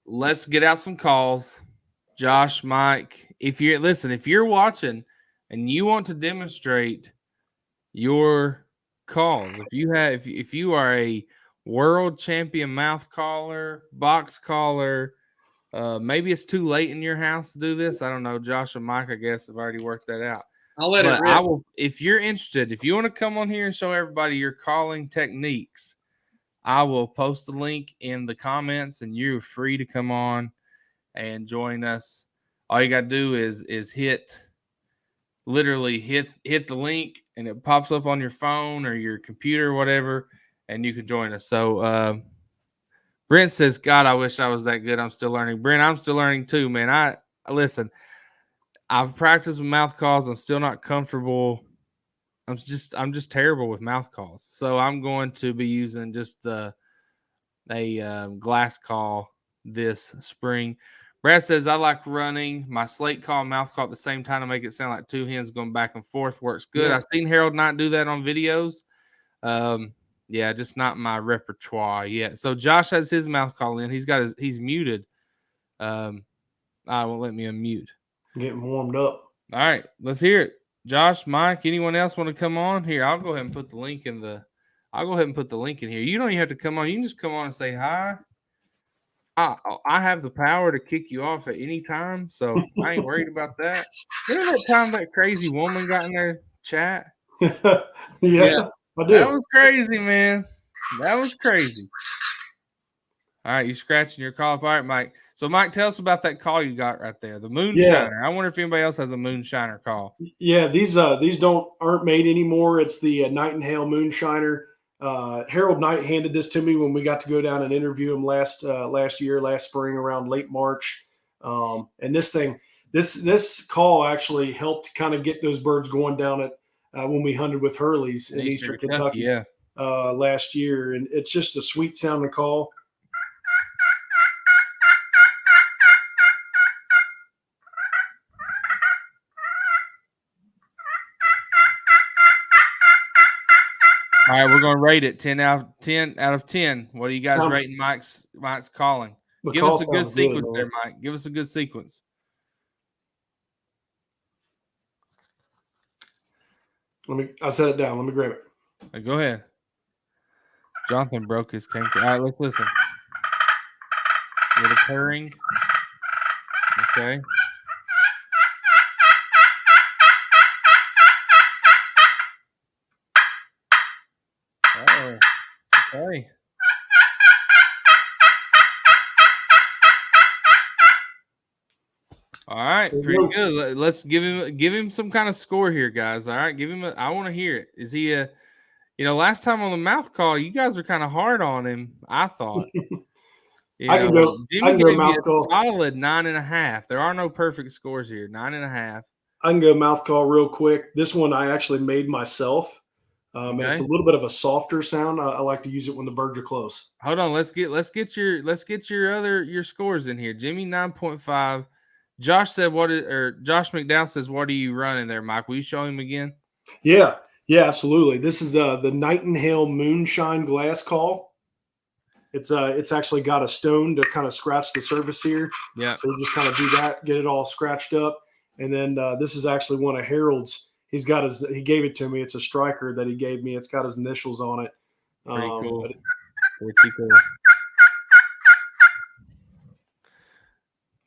Let's get out some calls. Josh, Mike, if you're watching and you want to demonstrate your calls, if you are a world champion mouth caller, box caller, maybe it's too late in your house to do this. I don't know. Josh and Mike, I guess, have already worked that out. I'll let it rip. If you're interested, if you want to come on here and show everybody your calling techniques, I will post the link in the comments, and you're free to come on and join us. All you got to do is hit the link, and it pops up on your phone or your computer or whatever, and you can join us. So Brent says, God, I wish I was that good. I'm still learning. Brent, I'm still learning too, man. I listen, I've practiced with mouth calls. I'm still not comfortable. I'm just terrible with mouth calls. So I'm going to be using just a glass call this spring. Brad says, I like running my slate call, mouth call at the same time to make it sound like two hens going back and forth. Works good. Yeah. I've seen Harold not do that on videos. Yeah, just not my repertoire yet. So Josh has his mouth call in. He's muted. I won't let me unmute. Getting warmed up. All right, let's hear it. Josh, Mike, anyone else want to come on? Here, I'll go ahead and put the link in here. You don't even have to come on. You can just come on and say hi. I have the power to kick you off at any time, so I ain't worried about that. Remember that time that crazy woman got in their chat? Yeah, I do. That was crazy, man. That was crazy. All right, you scratching your call. All right, Mike. So, Mike, tell us about that call you got right there, the Moonshiner. I wonder if anybody else has a Moonshiner call. Yeah, these aren't made anymore. It's the Nightingale Moonshiner. Harold Knight handed this to me when we got to go down and interview him last spring around late March. And this call actually helped kind of get those birds going down at when we hunted with Hurley's in Eastern Kentucky last year. And it's just a sweet sounding call. All right, we're going to rate it 10 out of 10. What are you guys rating Mike's calling? Give us a good sequence there, Mike. Give us a good sequence. I set it down. Let me grab it. Right, go ahead. Jonathan broke his cane. All right, let's listen. A little purring. Okay. Oh, okay. All right, pretty good. Let's give him some kind of score here, guys. All right, I want to hear it. Is he last time on the mouth call, you guys were kind of hard on him, I thought. I can go mouth call. Solid 9.5. There are no perfect scores here. 9.5. I can go mouth call real quick. This one I actually made myself. And it's a little bit of a softer sound. I like to use it when the birds are close. Hold on, let's get your scores in here. Jimmy 9.5. Josh said Josh McDowell says, what are you running there, Mike? Will you show him again? Yeah, absolutely. This is the Nightingale Moonshine glass call. It's actually got a stone to kind of scratch the surface here. Yeah. So we just kind of do that, get it all scratched up. And then this is actually one of Harold's. He gave it to me. It's a striker that he gave me. It's got his initials on it. Pretty cool. Pretty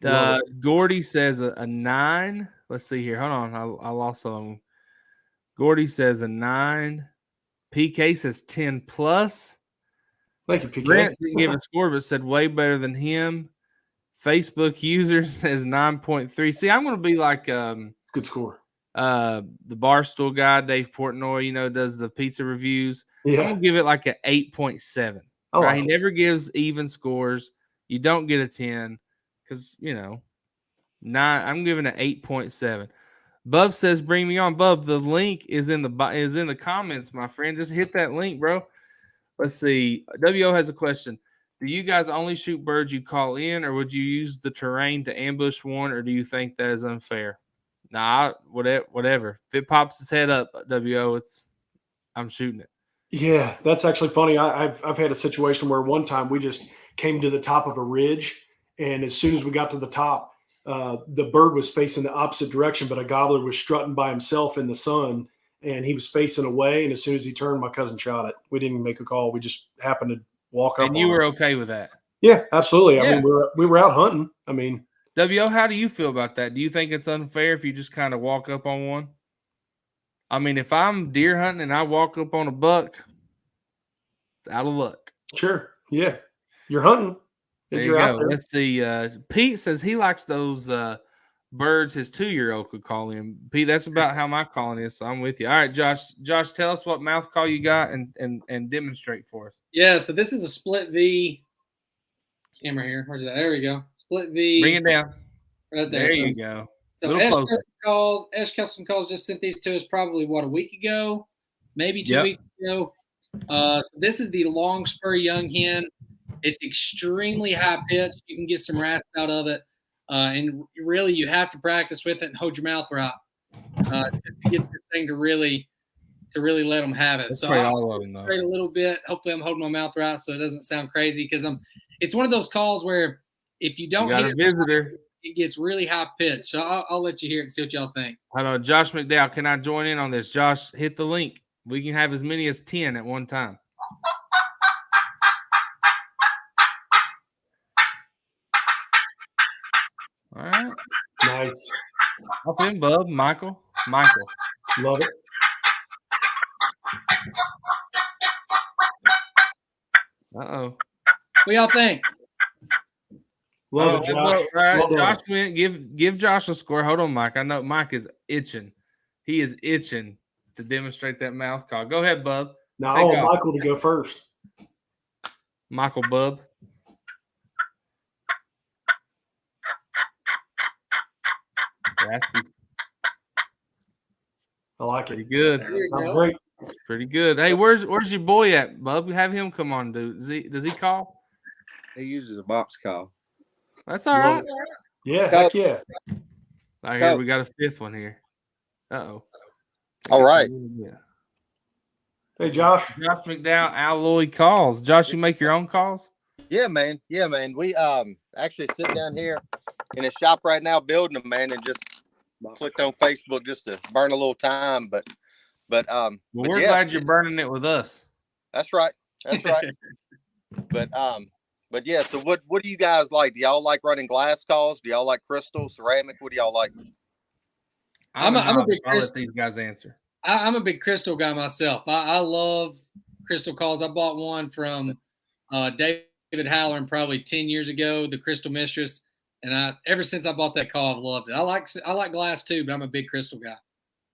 cool. Gordy says a 9. Let's see here. Hold on. I lost some. Gordy says a 9. PK says 10 plus. Thank you, PK. Brent didn't give a score, but said way better than him. Facebook user says 9.3. See, I'm going to be like good score. The Barstool guy, Dave Portnoy, does the pizza reviews. Yeah. I'm going to give it like an 8.7. Right? He never gives even scores. You don't get a 10 because, 9. I'm giving it 8.7. Bub says, bring me on. Bub, the link is in the comments, my friend. Just hit that link, bro. Let's see. WO has a question. Do you guys only shoot birds you call in, or would you use the terrain to ambush one, or do you think that is unfair? Nah, whatever. If it pops his head up, WO, I'm shooting it. Yeah, that's actually funny. I've had a situation where one time we just came to the top of a ridge, and as soon as we got to the top, the bird was facing the opposite direction, but a gobbler was strutting by himself in the sun, and he was facing away. And as soon as he turned, my cousin shot it. We didn't make a call. We just happened to walk up. And you were okay with that? Yeah, absolutely. Yeah. I mean, we were out hunting. I mean, WO, how do you feel about that? Do you think it's unfair if you just kind of walk up on one? I mean, if I'm deer hunting and I walk up on a buck, it's out of luck. Sure. Yeah. You're hunting. There you go. Let's see. Pete says he likes those birds his 2-year-old could call him. Pete, that's about how my calling is. So I'm with you. All right, Josh. Josh, tell us what mouth call you got and demonstrate for us. Yeah, so this is a split V camera here. Where's that? There we go. Split V. Bring it down. Right There there. you go. So Little closer. Ash Custom Calls just sent these to us probably a week ago, maybe 2 Yep. weeks ago. So this is the long spur young hen. It's extremely high pitched. You can get some rasp out of it, and really you have to practice with it and hold your mouth right to get this thing to really let them have it. Let's So pray I'll all of them, though. a little bit. Hopefully, I'm holding my mouth right so it doesn't sound crazy because it's one of those calls where if you don't You got hit a it, visitor. it gets really high pitched. So I'll let you hear it and see what y'all think. I know. Josh McDowell, can I join in on this? Josh, hit the link. We can have as many as 10 at one time. All right. Nice. Up in, bub. Michael. Love it. Uh-oh. What y'all think? Love it, Josh. All right, Well done. Josh went. Give Josh a score. Hold on, Mike. I know Mike is itching. He is itching to demonstrate that mouth call. Go ahead, bub. Now Take I want off. Michael to go first. Michael Bub. Raspy. I like Pretty it. good. There you That's go. great. Pretty good. Hey, where's your boy at, Bub? Have him come on, dude. Does he call? He uses a box call. That's all Love right. it. Yeah, heck yeah. I hear we got a fifth one here. Uh-oh. All right. Yeah. Hey, Josh. Josh McDowell, Alloy calls. Josh, you make your own calls? Yeah, man. Yeah, man. We actually sit down here in a shop right now building them, man, and just clicked on Facebook just to burn a little time. But Well, we're yeah, glad you're burning it with us. that's right. That's right. But yeah, so what do you guys like? Do y'all like running glass calls? Do y'all like crystal, ceramic? What do y'all like? I'm a big I'll let crystal. these guys answer. I'm a big crystal guy myself. I love crystal calls. I bought one from David Halloran probably 10 years ago, the Crystal Mistress, and ever since I bought that call, I've loved it. I like glass too, but I'm a big crystal guy.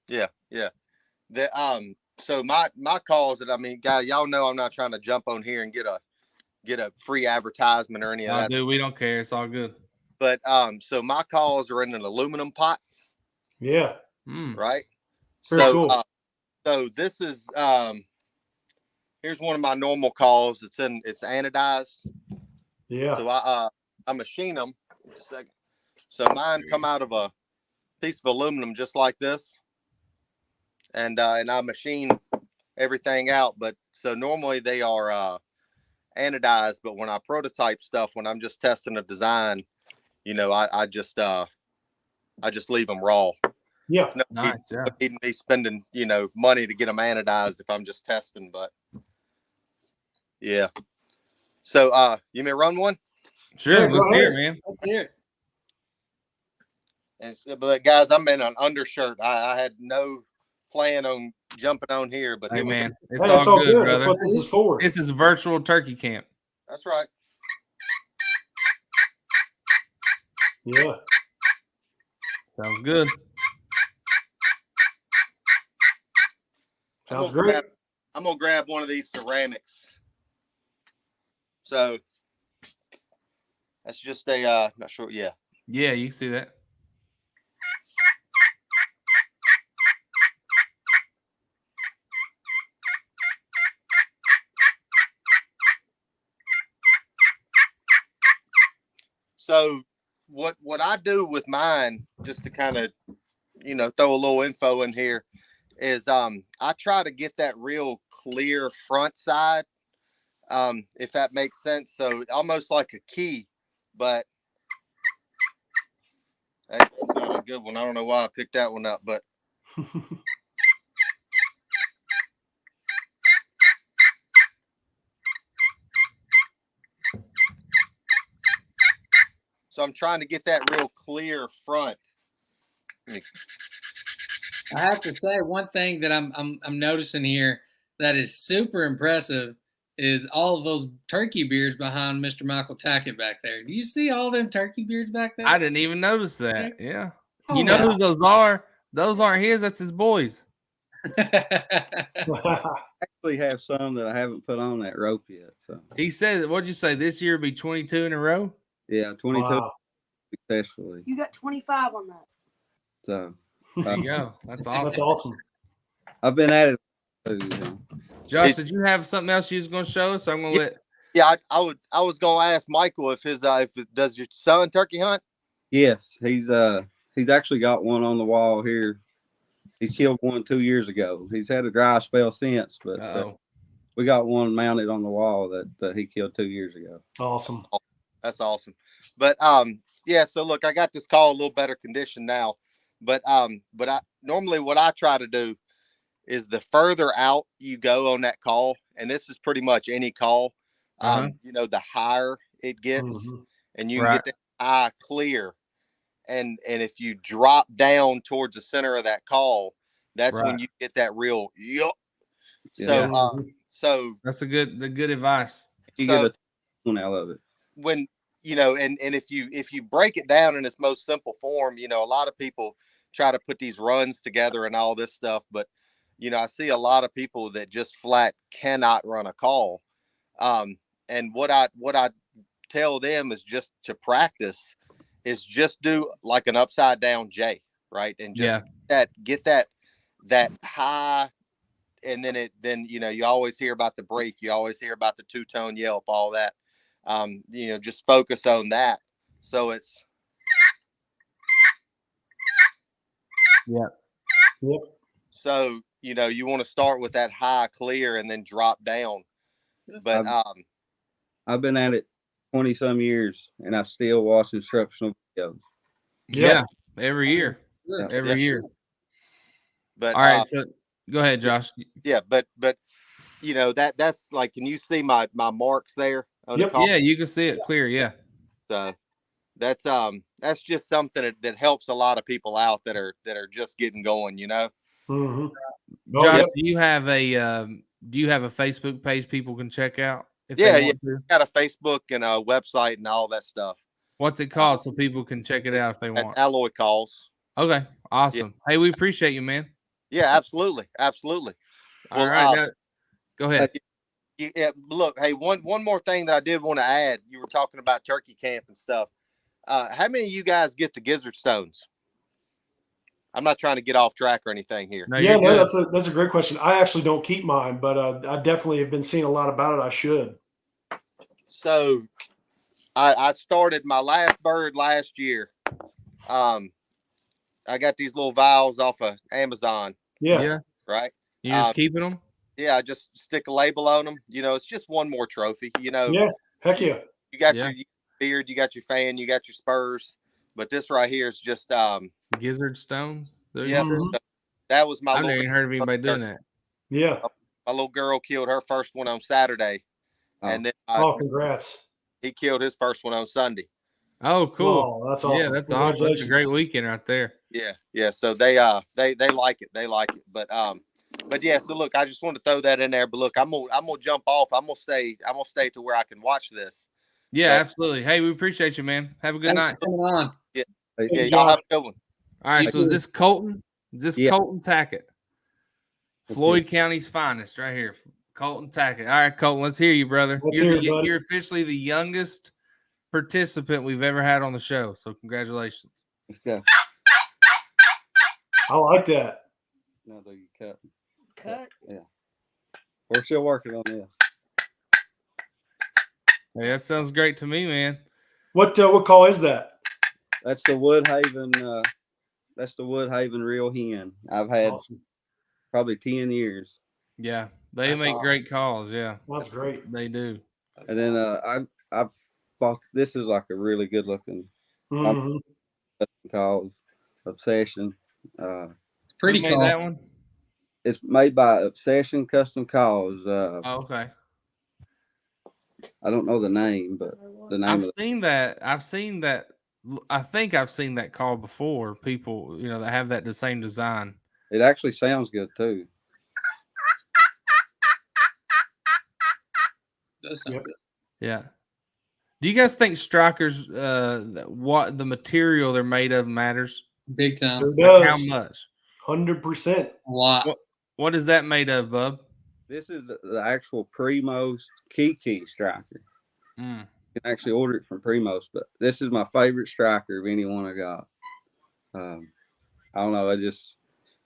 Yeah. So my calls that guys, y'all know I'm not trying to jump on here and get a free advertisement or any of that. Dude, we don't care. It's all good. But so my calls are in an aluminum pot, Yeah. right? Very cool. So this is here's one of my normal calls. It's anodized. Yeah. So I machine them. Wait a second. So mine come out of a piece of aluminum just like this, and I machine everything out. But so normally they are anodized, but when I prototype stuff, when I'm just testing a design, I just leave them raw. Yeah. It's no Nice. Yeah. need me spending money to get them anodized if I'm just testing. But yeah. So you may run one. Sure. Yeah, go Let's hear it, ahead. man. Let's hear it. But guys, I'm in an undershirt. I had no plan on jumping on here, but Hey, here we go. man. Hey, It's that's all all good, good. That's brother. what this is for. This is virtual turkey camp. That's right. Yeah. Sounds good. Sounds great. I'm gonna grab one of these ceramics. So that's just a not sure. Yeah. Yeah, you can see that. So what I do with mine, just to kind of throw a little info in here, is I try to get that real clear front side, if that makes sense. So almost like a key, but that's not a good one. I don't know why I picked that one up, but so I'm trying to get that real clear front. I have to say one thing that I'm noticing here that is super impressive is all of those turkey beards behind Mr. Michael Tackett back there. Do you see all them turkey beards back there? I didn't even notice that. Yeah. You know whose those are? Those aren't his. That's his boys. Actually have some that I haven't put on that rope yet. So He said, "What'd you say? This year will be 22 in a row." yeah, 22 Wow. successfully. You got 25 on that. So There you go. That's awesome. That's awesome. I've been at it. Too, you know. Josh, did you have something else you was going to show us? I'm going to let. Yeah, I was gonna ask Michael if does your son turkey hunt? Yes, he's actually got one on the wall here. He killed one 2 years ago. He's had a dry spell since, but Uh-oh. we got one mounted on the wall that he killed 2 years ago. Awesome. That's awesome. But yeah, so look, I got this call a little better condition now. But I normally what I try to do is the further out you go on that call, and this is pretty much any call, you know, the higher it gets, and you can get that eye clear. And if you drop down towards the center of that call, that's when you get that real yup. So so that's the good advice. You get a tone out of it. When you know, and if you break it down in its most simple form, you know, a lot of people try to put these runs together and all this stuff, but you know, I see a lot of people that just flat cannot run a call. And what I tell them is just to practice is just do like an upside down J, right? And just get that high, and then you know, you always hear about the break, you always hear about the two-tone yelp, all that. You know, just focus on that. So it's Yep. So, you know, you want to start with that high clear and then drop down. But I've been at it 20 some years and I still watch instructional videos. Yeah, every year. Yeah. Every year. But all right, so go ahead, Josh. Yeah, but you know, that's like, can you see my marks there? Yeah, you can see it clear. Yeah. So that's just something that helps a lot of people out that are just getting going, you know. Josh, do you have a Facebook page people can check out? If they want to? Got a Facebook and a website and all that stuff. What's it called so people can check it out if they want? Alloy Calls. Okay, awesome. Yeah. Hey, we appreciate you, man. Yeah, absolutely. All right, go ahead. Yeah, look, hey, one more thing that I did want to add. You were talking about turkey camp and stuff. How many of you guys get to Gizzard Stones? I'm not trying to get off track or anything here. No, that's a great question. I actually don't keep mine, but I definitely have been seeing a lot about it. I should. So I started my last bird last year. I got these little vials off of Amazon. Yeah. Right. You just keeping them? Yeah, I just stick a label on them. You know, it's just one more trophy. You know. Yeah. Heck yeah. You got your beard, you got your fan, you got your spurs, but this right here is just Gizzard Stones. Yeah, so that was my. I've never even heard of anybody doing that. Yeah. My little girl killed her first one on Saturday, and then congrats! He killed his first one on Sunday. Oh, cool! Oh, that's awesome! Yeah, that's awesome. That's a great weekend right there. Yeah. So they like it. They like it. But yeah. So look, I just want to throw that in there. But look, I'm gonna jump off. I'm gonna stay to where I can watch this. Yeah, absolutely. Hey, we appreciate you, man. Have a good night. Coming on. Yeah. Y'all have a good one. All right. So is this Colton? Is this Colton Tackett? Floyd County's finest, right here. Colton Tackett. All right, Colton. Let's hear you, brother. You're officially the youngest participant we've ever had on the show. So congratulations. Yeah. I like that. No, you cut. Yeah. We're still working on this. Hey, that sounds great to me, man. What call is that? That's the Woodhaven. That's the Woodhaven Real Hen. I've had probably 10 years. Yeah, they make great calls. Yeah, that's great. They do. And then I bought. This is like a really good looking called Obsession. It's pretty cool. That one. It's made by Obsession Custom Calls. Okay. I don't know the name, but the name. I've seen that. I think I've seen that call before. People, that have the same design. It actually sounds good too. Does sound good. Yeah. Do you guys think strikers, what the material they're made of matters? Big time. Sure Like, how does. much? 100%. A lot. What is that made of, bub? This is the actual Primos Kiki striker. Mm. You can actually order it from Primos, but this is my favorite striker of any one I got. I don't know. I just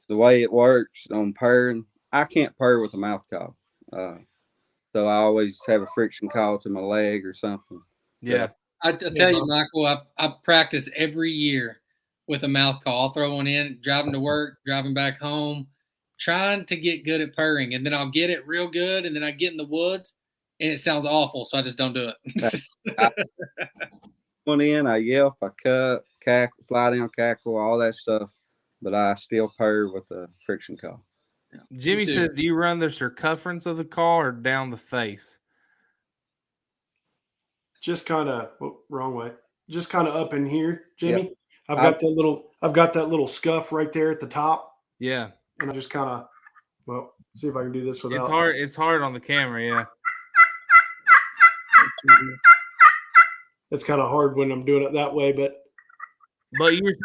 the way it works on purring. I can't purr with a mouth call, so I always have a friction call to my leg or something. Yeah. I tell you, Michael, I practice every year with a mouth call. I'll throw one in, driving to work, driving back home, trying to get good at purring, and then I'll get it real good, and then I get in the woods, and it sounds awful, so I just don't do it. One in, I yelp, I cut, cackle, fly down, cackle, all that stuff, but I still purr with a friction call. Jimmy too. says, do you run the circumference of the call or down the face? Just kind of wrong way. Just kind of up in here, Jimmy. Yep. I've got that little scuff right there at the top, Yeah. and I just kind of see if I can do this without. It's hard on the camera, yeah. It's kind of hard when I'm doing it that way, but you're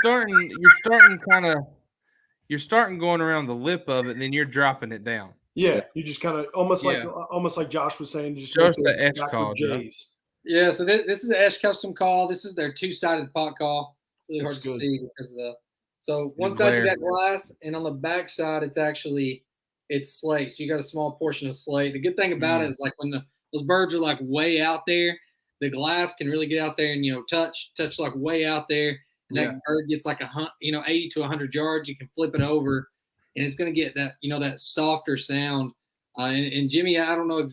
starting going around the lip of it, and then you're dropping it down. yeah, you just kind of almost like Josh was saying, just Show us like the Esh backward call, Joe. J's. Yeah, so this is an Esh custom call. This is their two-sided pot call. Really hard Looks to good. see because of the. So one The side you glare. got glass, and on the back side it's slate. So you got a small portion of slate. The good thing about it is like when those birds are like way out there, the glass can really get out there and touch like way out there, and that bird gets like 80 to 100 yards. You can flip it over, and it's going to get that that softer sound. And Jimmy, I don't know.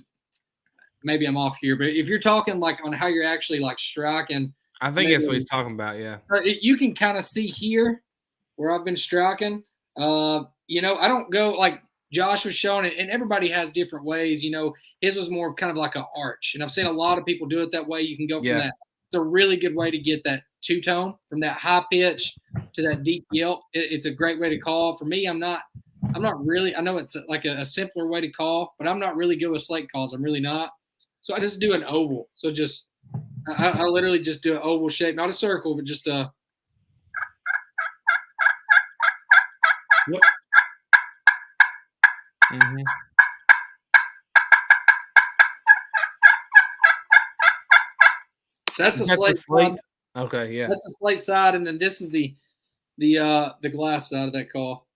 Maybe I'm off here, but if you're talking like on how you're actually like striking, I think that's what he's talking about, yeah. you can kind of see here where I've been striking. I don't go like Josh was showing it, and everybody has different ways. His was more of kind of like an arch, and I've seen a lot of people do it that way. You can go from that. It's a really good way to get that two-tone from that high pitch to that deep yelp. It's a great way to call. For me, I'm not really. I know it's like a simpler way to call, but I'm not really good with slate calls. I'm really not. So I just do an oval. So I literally just do an oval shape, not a circle, but just a. Yep. Mm-hmm. So that's the slate side. Okay, yeah. That's the slate side, and then this is the glass side of that call.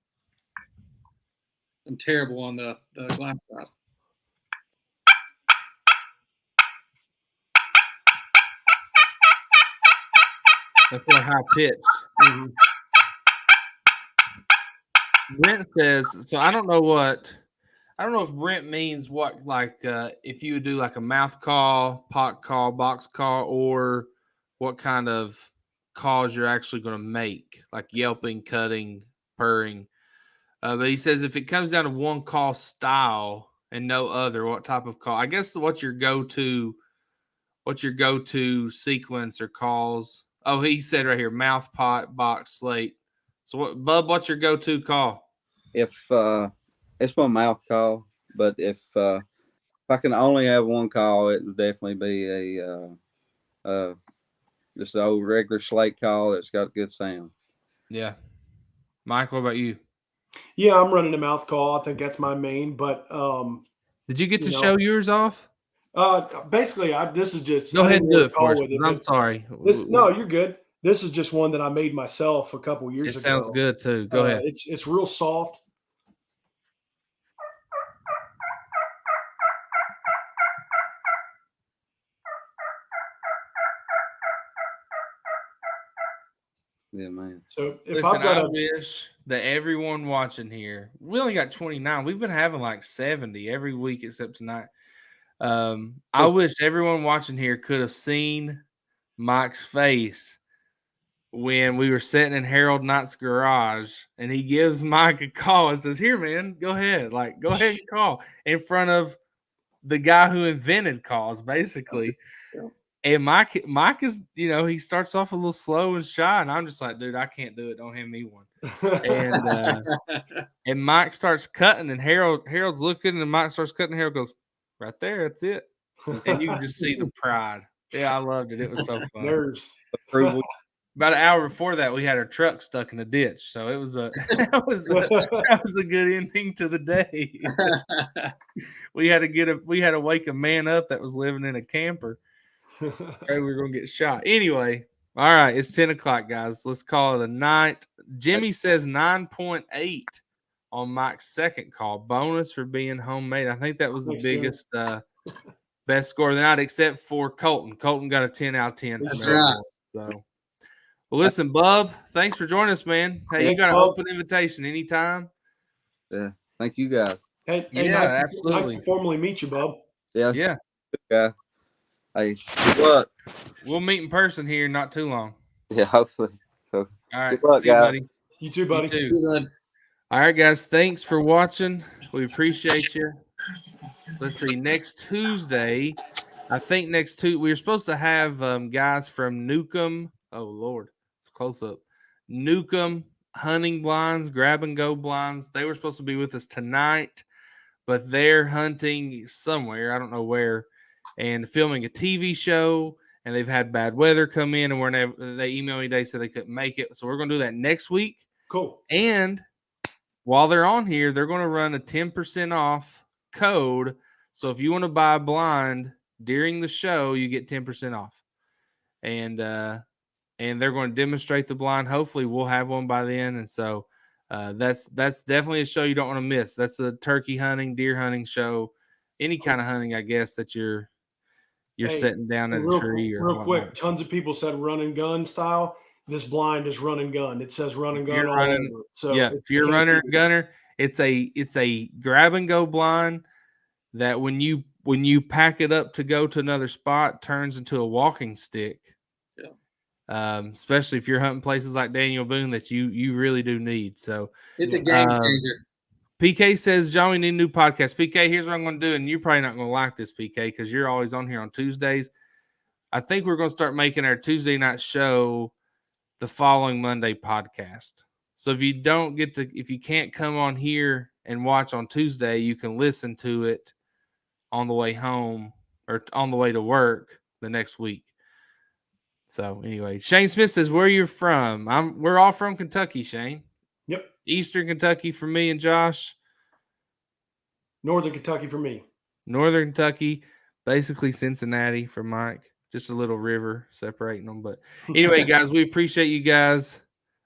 I'm terrible on the glass side. That's more high pitch. Mhm. Brent says, so I don't know if Brent means what, like, if you would do like a mouth call, pot call, box call, or what kind of calls you're actually going to make, like yelping, cutting, purring. But he says if it comes down to one call style and no other, what type of call? I guess what's your go-to sequence or calls? Oh, he said right here, mouth, pot, box, slate. So what's your go-to call? If it's my mouth call, but if I can only have one call, it would definitely be just the old regular slate call that's got good sound. Yeah. Mike, what about you? Yeah, I'm running a mouth call. I think that's my main. But did you get to show yours off? basically, this is just Go ahead and do it for us. with it, I'm sorry. No, you're good. This is just one that I made myself a couple years ago. It sounds good too. Go ahead. It's real soft. Yeah, man. So if Listen, I've got I wish that everyone watching here, we only got 29. We've been having like 70 every week except tonight. I wish everyone watching here could have seen Mike's face when we were sitting in Harold Knight's garage and he gives Mike a call and says, "Here, man, go ahead. Like, go ahead and call," in front of the guy who invented calls, basically. And Mike is, he starts off a little slow and shy, and I'm just like, dude, I can't do it. Don't hand me one. And Mike starts cutting, and Harold's looking, and Mike starts cutting. Harold goes, "Right there, that's it." And you can just see the pride. Yeah, I loved it. It was so fun. Nerves. Approval. about an hour before that, we had our truck stuck in a ditch. So it was that was a good ending to the day. We had to wake a man up that was living in a camper. Afraid we were gonna get shot. Anyway, all right, it's 10 o'clock, guys. Let's call it a night. Jimmy says 9.8 on Mike's second call. Bonus for being homemade. I think that was the Thanks, Jimmy. biggest best score of the night, except for Colton. Colton got a 10 out of 10 That's from right. everyone. So well, listen, Bub, thanks for joining us, man. Hey, you Thanks, got an Bub. open invitation anytime. Yeah. Thank you guys. Hey, Yeah, nice absolutely. to formally meet you, Bub. Yeah. Yeah. Yeah. Hey, good luck. We'll meet in person here not too long. Yeah, hopefully. So All right. Good luck, See you, guys. buddy. You too, buddy. You too. All right, guys. Thanks for watching. We appreciate you. Let's see. Next Tuesday, I think we were supposed to have guys from Newcomb. Oh, Lord. It's close up. Newcomb Hunting Blinds, Grab and Go Blinds. They were supposed to be with us tonight, but they're hunting somewhere. I don't know where. And filming a TV show. And they've had bad weather come in. And they emailed me today, said they couldn't make it. So we're going to do that next week. Cool. And while they're on here, they're going to run a 10% off code. So if you want to buy a blind during the show, you get 10% off. And they're going to demonstrate the blind. Hopefully we'll have one by then. And so that's definitely a show you don't want to miss. That's a turkey hunting, deer hunting show, any kind of hunting, I guess, that you're Hey, sitting down at real, a tree or real quick, whatnot. tons of people said run and gun style. This blind is run and gun. It says run and If gun you're all running- over. So Yeah, if you're a runner and gunner, it's a grab and go blind that when you pack it up to go to another spot turns into a walking stick. Yeah. Especially if you're hunting places like Daniel Boone that you really do need. So It's a game changer. PK says, John, we need a new podcast. PK, here's what I'm going to do, and you're probably not going to like this, PK, because you're always on here on Tuesdays. I think we're going to start making our Tuesday night show the following Monday podcast. So if you can't come on here and watch on Tuesday, you can listen to it on the way home or on the way to work the next week. So anyway, Shane Smith says, where you're from? We're all from Kentucky, Shane. Yep. Eastern Kentucky for me and Josh. Northern Kentucky for me. Northern Kentucky, basically Cincinnati for Mike. Just a little river separating them. But anyway, guys, we appreciate you guys.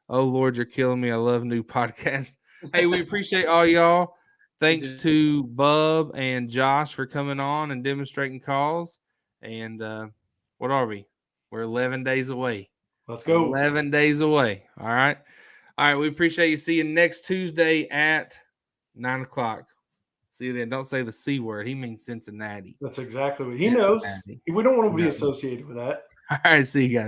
Oh, Lord, you're killing me. I love new podcasts. Hey, we appreciate all y'all. Thanks to Bub and Josh for coming on and demonstrating calls. And what are we? We're 11 days away. Let's go. 11 days away. All right. All right. We appreciate you. See you next Tuesday at 9 o'clock. See you then. Don't say the C word. He means Cincinnati. That's exactly what he knows. We don't want to be associated with that. All right. See you guys.